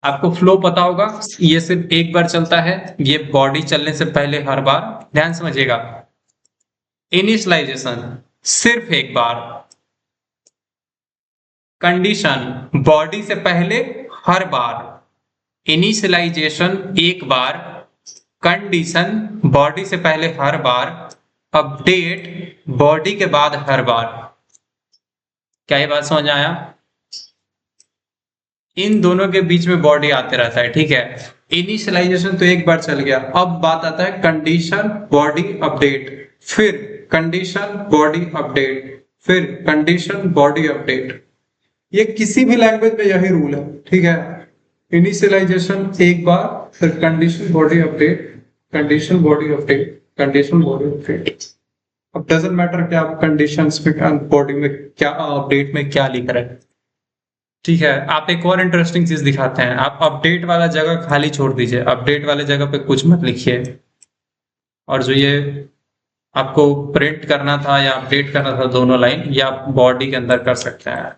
आपको फ्लो पता होगा, ये सिर्फ एक बार चलता है, ये बॉडी चलने से पहले हर बार। ध्यान समझिएगा, इनिशियलाइजेशन सिर्फ एक बार, कंडीशन बॉडी से पहले हर बार। इनिशियलाइजेशन एक बार, कंडीशन बॉडी से पहले हर बार, अपडेट बॉडी के बाद हर बार। क्या ये बात समझ आया? इन दोनों के बीच में बॉडी आते रहता है, ठीक है। इनिशियलाइजेशन तो एक बार चल गया, अब बात आता है कंडीशन बॉडी अपडेट, फिर कंडीशन बॉडी अपडेट, फिर कंडीशन बॉडी अपडेट। ये किसी भी लैंग्वेज में यही रूल है, ठीक है। इनिशियलाइजेशन एक बार, फिर condition body update, condition body update, condition body update. अब डजंट मैटर कि आप कंडीशंस में बॉडी में क्या अपडेट में क्या लिख रहे हैं, ठीक है। आप एक और इंटरेस्टिंग चीज दिखाते हैं। आप अपडेट वाला जगह खाली छोड़ दीजिए, अपडेट वाले जगह पे कुछ मत लिखिए, और जो ये आपको प्रिंट करना था या अपडेट करना था दोनों लाइन, ये आप बॉडी के अंदर कर सकते हैं।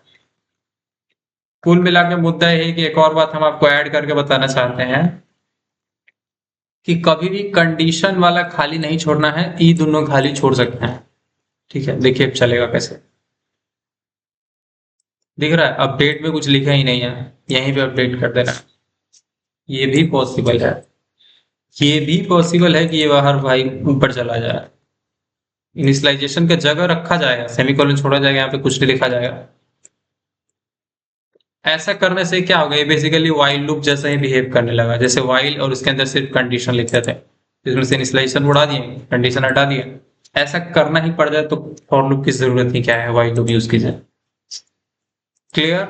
कुल मिला के मुद्दा ये है कि एक और बात हम आपको ऐड करके बताना चाहते हैं कि कभी भी कंडीशन वाला खाली नहीं छोड़ना है, ई दोनों खाली छोड़ सकते हैं, ठीक है। देखिए अब चलेगा कैसे। दिख रहा है अपडेट में कुछ लिखा ही नहीं है, यहीं पे अपडेट कर देना। ये भी पॉसिबल है, ये भी पॉसिबल है कि ये बाहर भाई ऊपर चला जाए। इनिशियलाइजेशन का जगह रखा जाएगा, सेमीकोलन छोड़ा जाएगा, यहाँ पे कुछ नहीं लिखा जाएगा। ऐसा करने से क्या होगा, ये बेसिकली वाइल लूप जैसा ही बिहेव करने लगा, जैसे वाइल और उसके अंदर सिर्फ कंडीशन लिखते थे, इसमें से इनिशियलाइजेशन उड़ा दिए, कंडीशन हटा दिए। ऐसा करना ही पड़ जाए तो फॉर लूप की जरूरत ही क्या है, वाइल लूप यूज कीजिए। क्लियर?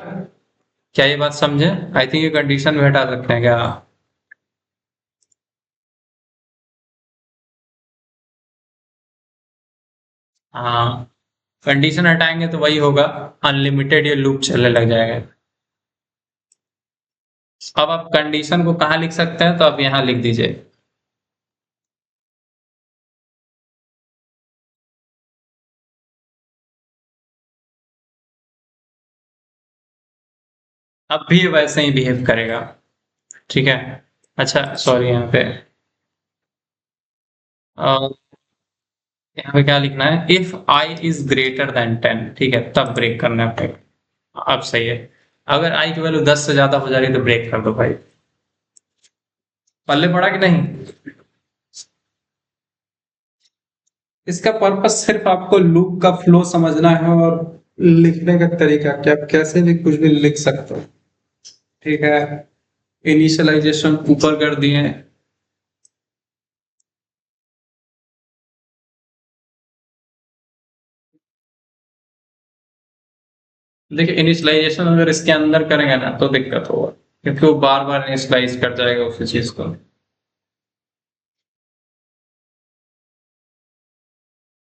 क्या ये बात समझे? आई थिंक ये कंडीशन भी हटा सकते हैं क्या? हाँ, कंडीशन हटाएंगे तो वही होगा, अनलिमिटेड ये लूप चलने लग जाएगा। अब आप कंडीशन को कहाँ लिख सकते हैं, तो आप यहाँ लिख दीजिए। अब भी वैसे ही बिहेव करेगा, ठीक है। अच्छा सॉरी, यहाँ पे यहाँ पे क्या लिखना है, if I is greater than 10, ठीक है, तब ब्रेक करना है आपको। अब सही है, अगर आई की वैल्यू 10 से ज्यादा हो जा रही है तो ब्रेक कर दो भाई। पल्ले पड़ा कि नहीं? इसका पर्पस सिर्फ आपको लूप का फ्लो समझना है और लिखने का तरीका कि आप कैसे भी कुछ भी लिख सकते हो, ठीक है। इनिशियलाइजेशन ऊपर कर दिए। देखिए इनिशियलाइजेशन अगर इसके अंदर करेंगे ना तो दिक्कत होगा, क्योंकि वो बार बार इनिशियलाइज कर जाएगा उसी चीज को।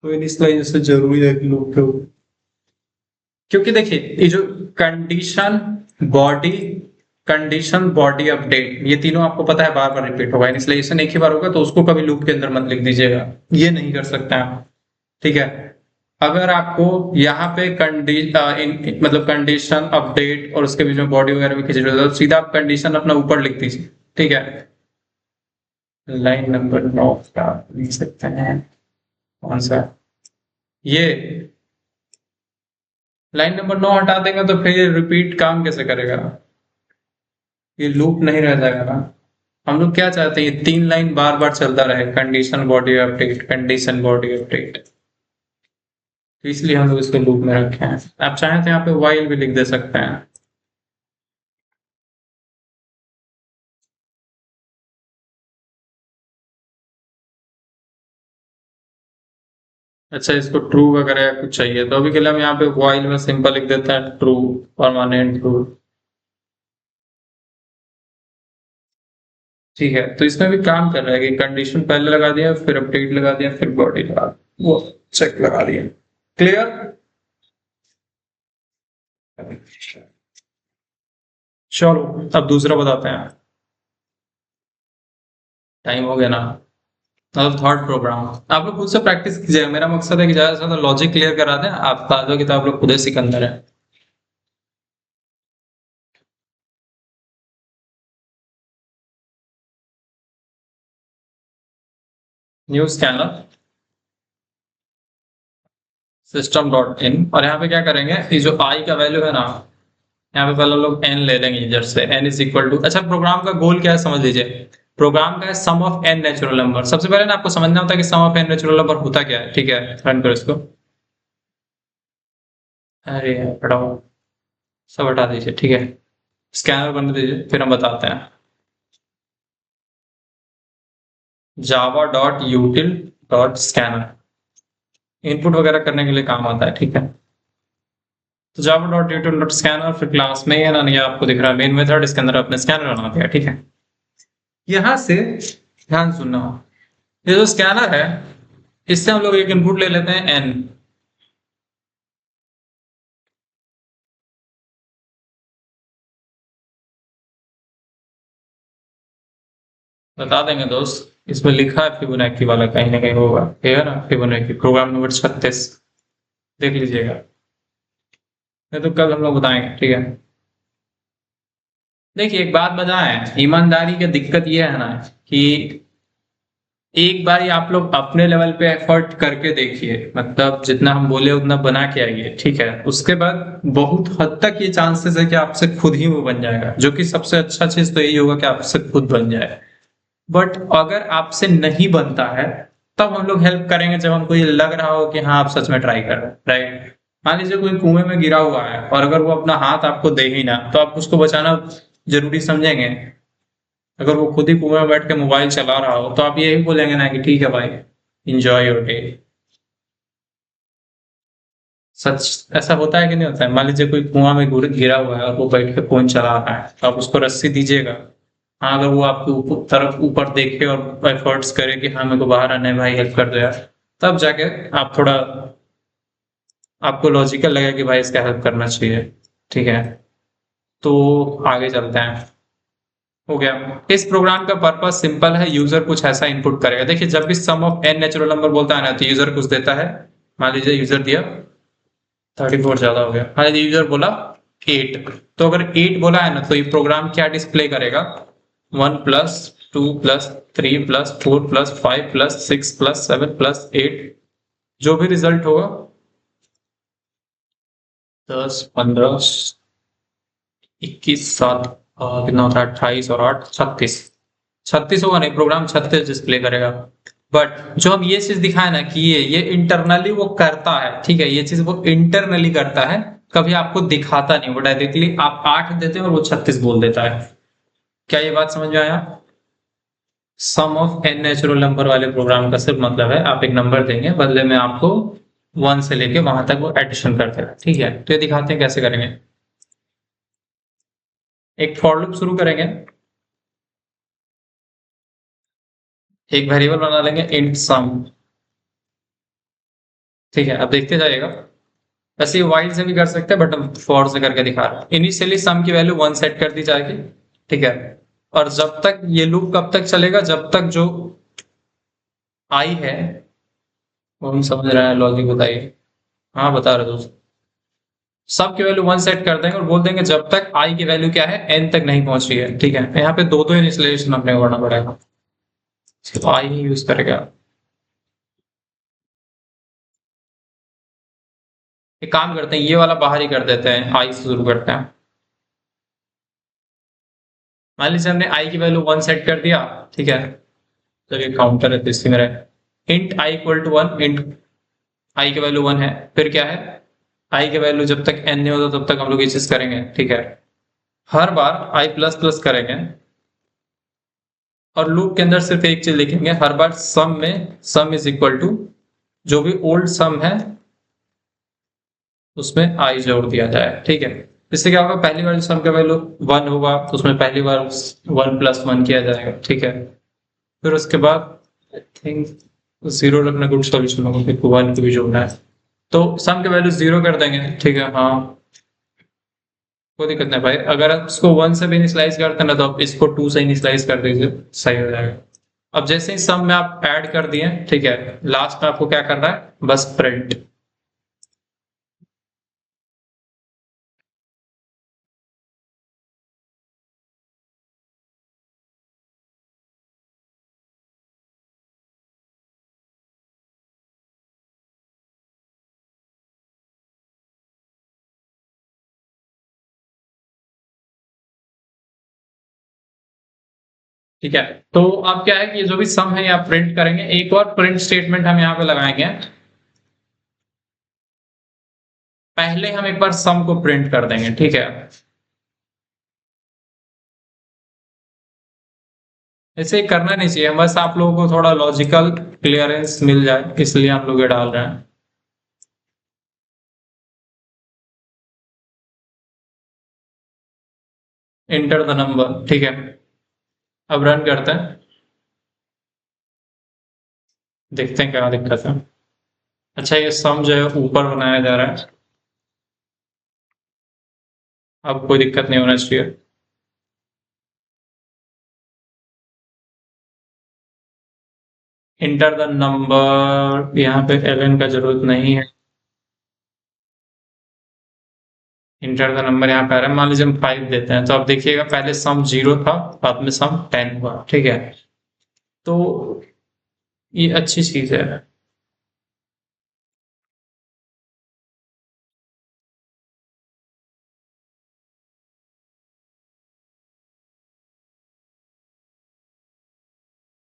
तो इनिशियलाइजेशन जरूरी है कि लूप के ऊपर, क्योंकि देखिए ये जो condition body condition body update, ये तीनों आपको पता है बार बार रिपीट होगा। इनिशियलाइजेशन एक ही बार होगा तो उसको कभी लूप के अंदर मत लिख दीजिएगा, ये नहीं कर सकते आप, ठीक है। अगर आपको यहाँ पे मतलब कंडीशन अपडेट और उसके बीच में बॉडी वगैरह भी खींच रहे हो तो सीधा आप कंडीशन अपना ऊपर लिख दीजिए, ठीक है। लाइन नंबर 9 का लिख सकते हैं, कौन सा, ये लाइन नंबर 9 हटा देंगे तो फिर रिपीट काम कैसे करेगा, ये लूप नहीं रह जाएगा ना। हम लोग क्या चाहते हैं, ये 3 लाइन बार बार चलता रहे, condition body update, condition body update, तो इसलिए हम लोग इसको लूप में रखे हैं। आप चाहें तो यहाँ पे वाइल भी लिख दे सकते हैं। अच्छा इसको ट्रू वगैरह या कुछ चाहिए तो अभी के लिए हम यहाँ पे वाइल में सिंपल लिख देते हैं, ट्रू, परमानेंट ट्रू, ठीक है। तो इसमें भी काम कर रहा है कि कंडीशन पहले लगा दिया, फिर अपडेट लगा दिया, फिर बॉडी लगा दिया, वो चेक लगा दिया। क्लियर? चलो अब दूसरा बताते हैं। टाइम हो गया ना? मतलब थर्ड प्रोग्राम आप लोग खुद से प्रैक्टिस कीजिए, मेरा मकसद है कि ज्यादा से ज्यादा लॉजिक क्लियर करा दें, आप ताजो किताब लोग खुद ही सिकंदर है। न्यू स्कैनर सिस्टम डॉट इन, और यहाँ पे क्या करेंगे, ये जो आई का वैल्यू है ना, यहाँ पे पहले लोग एन ले लेंगे यूजर से, एन इज इक्वल टू, अच्छा प्रोग्राम का गोल क्या है समझ लीजिए। प्रोग्राम का है sum of N natural number. सबसे पहले ना आपको समझना होता है कि सम ऑफ एन नेचुरल नंबर होता क्या है, ठीक है। रन करो इसको। अरे हटाओ, सब हटा दीजिए, ठीक है। स्कैनर बन दीजिए, फिर हम बताते हैं। Java dot यूटिल dot scanner input वगैरह करने के लिए काम आता है, ठीक है। तो जावा डॉट यूटिल डॉट स्कैनर, फिर क्लास में है ना, ये आपको दिख रहा है मेन मेथड, इसके अंदर अपने स्कैनर बना दिया, ठीक है। यहां से ध्यान सुनना, ये जो स्कैनर है इससे हम लोग एक इनपुट ले लेते हैं एन, बता देंगे दोस्त, इसमें लिखा है फिबोनाची वाला, कहीं ना कहीं होगा, है ना, फिबोनाची प्रोग्राम नंबर 36, देख लीजिएगा, नहीं तो कल हम लोग बताएंगे, ठीक है। देखिए एक बात बताएं, ईमानदारी की दिक्कत ये है ना कि एक बार ही आप लोग अपने लेवल पे एफर्ट करके देखिए, मतलब जितना हम बोले उतना बना के आइए, ठीक है। उसके बाद बहुत हद तक ये चांसेस है कि आपसे खुद ही वो बन जाएगा, जो कि सबसे अच्छा चीज तो यही होगा कि आपसे खुद बन जाए। बट अगर आपसे नहीं बनता है तब हम लोग हेल्प करेंगे, जब हमको ये लग रहा हो कि हाँ आप सच में ट्राई कर रहे हैं, राइट। मान लीजिए कोई कुएं में गिरा हुआ है और अगर वो अपना हाथ आपको दे ही ना, तो आप उसको बचाना जरूरी समझेंगे? अगर वो खुद ही कुएं में बैठ के मोबाइल चला रहा हो तो आप यही बोलेंगे ना कि ठीक है भाई, इंजॉय योर डे। सच ऐसा होता है कि नहीं होता है? मान लीजिए कोई कुआं में गिरा हुआ है और वो बैठ के फोन चला रहा है, तो आप उसको रस्सी दीजिएगा? हाँ, अगर वो आपके तरफ ऊपर देखे और एफर्ट्स करे कि हाँ मेरे को बाहर आना है भाई, हेल्प कर दो यार, तब जाके आप थोड़ा, आपको लॉजिकल लगेगा कि भाई इसका हेल्प करना चाहिए। ठीक है, तो आगे चलते हैं। हो गया। इस प्रोग्राम का पर्पस सिंपल है, यूजर कुछ ऐसा इनपुट करेगा। देखिए, जब भी सम ऑफ एन नेचुरल नंबर बोलता है ना, तो यूजर कुछ देता है। मान लीजिए यूजर दिया 34, ज्यादा हो गया। मान लीजिए यूजर बोला 8, तो अगर 8 बोला है ना, तो ये प्रोग्राम क्या डिस्प्ले करेगा? 1+2+3+4+5+6+7+8, जो भी रिजल्ट होगा, 10, 15, 21, 7, कितना होता है, 28 और 8, 36। 36 होगा नहीं, प्रोग्राम 36 डिस्प्ले करेगा। बट जो हम ये चीज दिखाए ना कि ये इंटरनली वो करता है, ठीक है, ये चीज वो इंटरनली करता है, कभी आपको दिखाता नहीं। वो डायरेक्टली आप 8 देते हैं और वो 36 बोल देता है। क्या ये बात समझ में आया? सम ऑफ एन नेचुरल नंबर वाले प्रोग्राम का सिर्फ मतलब है, आप एक नंबर देंगे, बदले में आपको 1 से लेके वहां तक वो एडिशन करते हैं। ठीक है, तो ये दिखाते हैं कैसे करेंगे। एक फॉर लूप शुरू करेंगे, एक वेरिएबल बना लेंगे इंट सम। ठीक है, अब देखते जाइएगा। वैसे वाइल से भी कर सकते हैं, बट हम फॉर से करके दिखा रहे हैं। इनिशियली सम की वैल्यू 1 सेट कर दी जाएगी। ठीक है, और जब तक ये लूप कब तक चलेगा, जब तक जो आई है, वो हम समझ रहे हैं, लॉजिक बताइए। हाँ, बता रहे दोस्त। सब की वैल्यू 1 सेट कर देंगे और बोल देंगे जब तक आई की वैल्यू क्या है, एन तक नहीं पहुंच रही है। ठीक है, यहाँ पे दो दो इनिशियलाइजेशन अपने को करना पड़ेगा, सिर्फ आई ही यूज करेगा। एक काम करते हैं, ये वाला बाहर ही कर देते हैं, आई से शुरू करते हैं। मान लीजिए हमने आई की वैल्यू 1 सेट कर दिया। ठीक है, चलिए काउंटर है तो इसी में रहे। Int i equal to 1, int i की वैल्यू 1 है। फिर क्या है, आई की वैल्यू जब तक एन नहीं होता तब तक हम लोग ये चीज करेंगे। ठीक है, हर बार आई प्लस प्लस करेंगे और लूप के अंदर सिर्फ एक चीज लिखेंगे, हर बार सम में सम इज इक्वल टू जो भी ओल्ड सम है उसमें आई जोड़ दिया जाए। ठीक है, इससे क्या होगा, पहली बार सम का वैल्यू 1 होगा तो उसमें पहली बार 1+1 किया जाएगा। ठीक है, फिर उसके बाद आई थिंक 0 रखना गुड सॉल्यूशन होगा, फिर 1 को भी जोड़ना है, तो सम के वैल्यू 0 कर देंगे। ठीक है, हाँ, कोई दिक्कत नहीं भाई। अगर आप इसको 1 से भी इनिशियलाइज करते हैं ना, तो आप इसको 2 से इनिशियलाइज कर दीजिए, सही हो जाएगा। अब जैसे ही सम में आप ऐड कर दिए, ठीक है, लास्ट में आपको क्या करना है, बस प्रिंट। ठीक है, तो अब क्या है कि जो भी सम है आप प्रिंट करेंगे। एक और प्रिंट स्टेटमेंट हम यहाँ पे लगाएंगे। पहले हम एक बार सम को प्रिंट कर देंगे। ठीक है, ऐसे करना नहीं चाहिए, बस आप लोगों को थोड़ा लॉजिकल क्लियरेंस मिल जाए, इसलिए हम लोग ये डाल रहे हैं। Enter the number. ठीक है, अब रन करते हैं, देखते हैं क्या दिक्कत है। अच्छा, ये सम जो है ऊपर बनाया जा रहा है, अब कोई दिक्कत नहीं होना चाहिए। इंटर द नंबर, यहाँ पे एलन का जरूरत नहीं है। इंटर द नंबर यहाँ पे आ रहा है, मान लीजिए हम 5 देते हैं, तो अब देखिएगा पहले सम 0 था, बाद में सम 10 हुआ। ठीक है, तो ये अच्छी चीज है।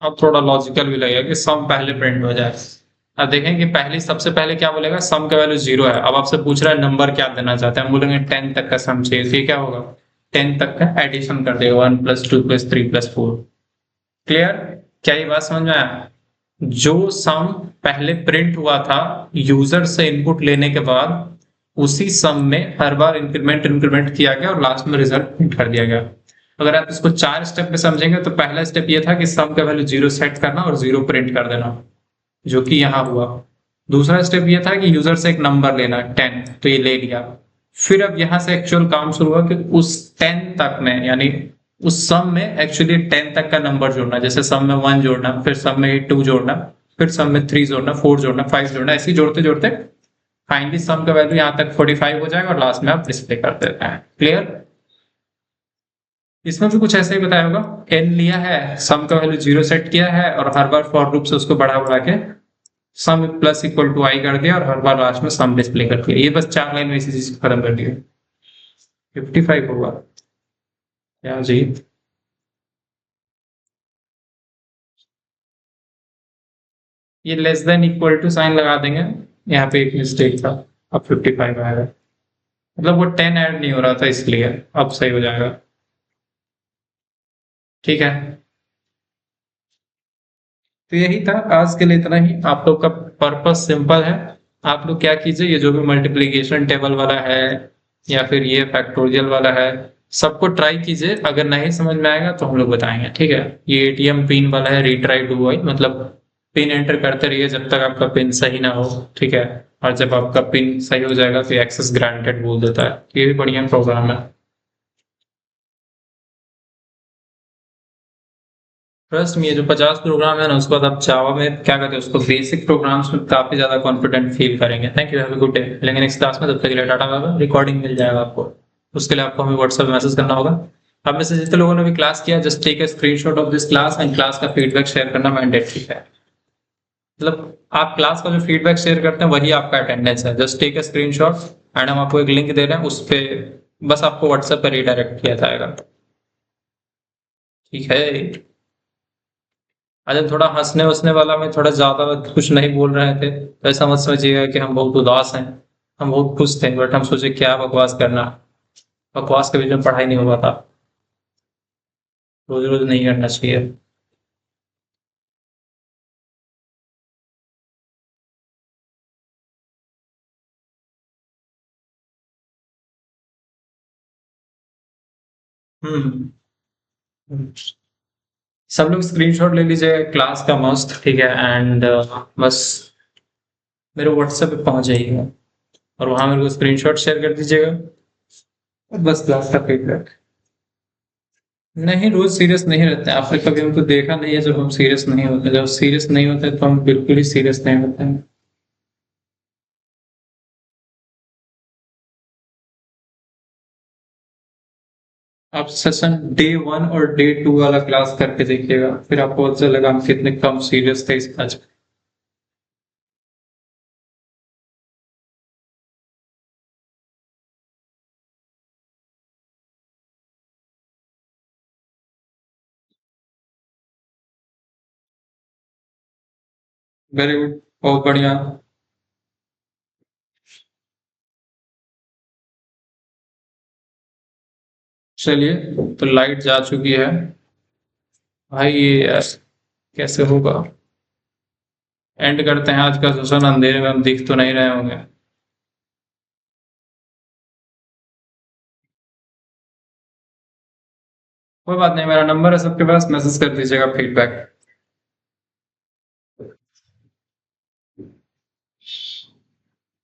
अब थोड़ा लॉजिकल भी लगेगा कि सम पहले प्रिंट हो जाए। अब देखें कि सबसे पहले क्या बोलेगा, सम का वैल्यू 0 है। अब आपसे पूछ रहा है नंबर क्या देना चाहते हैं, हम बोलेंगे 10 तक का सम चाहिए, तो ये क्या होगा, 10 तक का एडिशन कर देगा, 1 + 2 + 3 + 4। क्लियर? क्या ये बात समझ में आया? जो सम पहले प्रिंट हुआ था यूजर से इनपुट लेने के बाद, उसी सम में हर बार इंक्रीमेंट किया गया और लास्ट में रिजल्ट प्रिंट कर दिया गया। अगर आप इसको 4 स्टेप में समझेंगे तो पहला स्टेप ये था कि सम का वैल्यू 0 सेट करना और 0 प्रिंट कर देना, जो कि यहां हुआ। दूसरा स्टेप ये था कि यूजर से एक नंबर लेना 10, तो ये ले लिया। फिर अब यहां से एक्चुअल काम शुरू हुआ कि उस 10 तक में, यानी उस सम में एक्चुअली 10 तक का नंबर जोड़ना, जैसे सम में 1 जोड़ना, फिर सम में 2 जोड़ना, फिर सम में 3 जोड़ना, 4 जोड़ना, 5 जोड़ना, ऐसे जोड़ते जोड़ते फाइनली सम का वैल्यू यहाँ तक 45 हो जाएगा और लास्ट में आप डिस्प्ले कर देते हैं। क्लियर? इसमें भी कुछ ऐसे ही बताया होगा, एन लिया है, सम का वैल्यू 0 सेट किया है और हर बार फॉर लूप से उसको बढ़ा बढ़ा के सम प्लस इक्वल टू आई कर दिया और हर बार लास्ट में सम डिस्प्ले कर दिया। ये बस 4 लाइन में इसी चीज खत्म कर दिया। 55 होगा क्या जी? ये less than equal to sign लगा देंगे, यहाँ पे एक मिस्टेक था, अब 55 आएगा, मतलब वो 10 ऐड नहीं हो रहा था इसलिए, अब सही हो जाएगा। ठीक है, तो यही था आज के लिए, इतना ही। आप लोग का पर्पस सिंपल है, आप लोग क्या कीजिए, ये जो भी मल्टीप्लिकेशन टेबल वाला है या फिर ये फैक्टोरियल वाला है, सबको ट्राई कीजिए। अगर नहीं समझ में आएगा तो हम लोग बताएंगे, ठीक है। ये एटीएम पिन वाला है, रीट्राई डू आई, मतलब पिन एंटर करते रहिए जब तक आपका पिन सही ना हो, ठीक है। और जब आपका पिन सही हो जाएगा तो एक्सेस ग्रांटेड बोल देता है। ये भी बढ़िया प्रोग्राम है। ट्रस्ट में ये जो 50 प्रोग्राम है ना, उसके बाद आप जावा में क्या करते हैं, उसको बेसिक प्रोग्राम्स में काफी ज्यादा कॉन्फिडेंट फील करेंगे। Thank you, have a good day. मिलेंगे नेक्स्ट क्लास में, तब तक के लिए टाटा बाय बाय। रिकॉर्डिंग मिल जाएगा आपको, उसके लिए आपको हमें व्हाट्सएप मैसेज करना होगा। अब में से जितने लोगों ने भी क्लास किया, just take a screenshot of this class and class का फीडबैक शेयर करना मैंडेटरी है। मतलब आप क्लास का जो फीडबैक शेयर करते हैं वही आपका अटेंडेंस है। Just take a screenshot and हम आपको एक लिंक दे रहे हैं, उस पे बस आपको व्हाट्सएप पर रिडायरेक्ट किया जाएगा, ठीक है। आज थोड़ा हंसने वसने वाला में थोड़ा ज्यादा कुछ नहीं बोल रहे थे, तो ऐसा मत समझिएगा कि हम बहुत उदास हैं। हम बहुत खुश थे, बट हम सोचे क्या बकवास करना, बकवास के बीच में पढ़ाई नहीं हो पाता, रोज रोज नहीं करना चाहिए। हम्म। सब लोग स्क्रीनशॉट ले लीजिए क्लास का मस्त, ठीक है। एंड बस मेरे व्हाट्सएप पे पहुंच जाइएगा और वहां मेरे को स्क्रीनशॉट शेयर कर दीजिएगा, और बस क्लास का फीडबैक। नहीं, रोज सीरियस नहीं रहते हैं। आपने कभी हमको देखा नहीं है जब हम सीरियस नहीं होते। जब सीरियस नहीं होते तो हम बिल्कुल ही सीरियस नहीं होते हैं। आप सेशन डे 1 और डे 2 वाला क्लास करके देखिएगा, फिर आपको पता चलेगा हम कितने कम सीरियस थे इस आज। वेरी गुड, बहुत बढ़िया। चलिए, तो लाइट जा चुकी है भाई, ये यार कैसे होगा। एंड करते हैं आज का सेशन, अंधेरे में हम दिख तो नहीं रहे होंगे। कोई बात नहीं, मेरा नंबर है सबके पास, मैसेज कर दीजिएगा फीडबैक।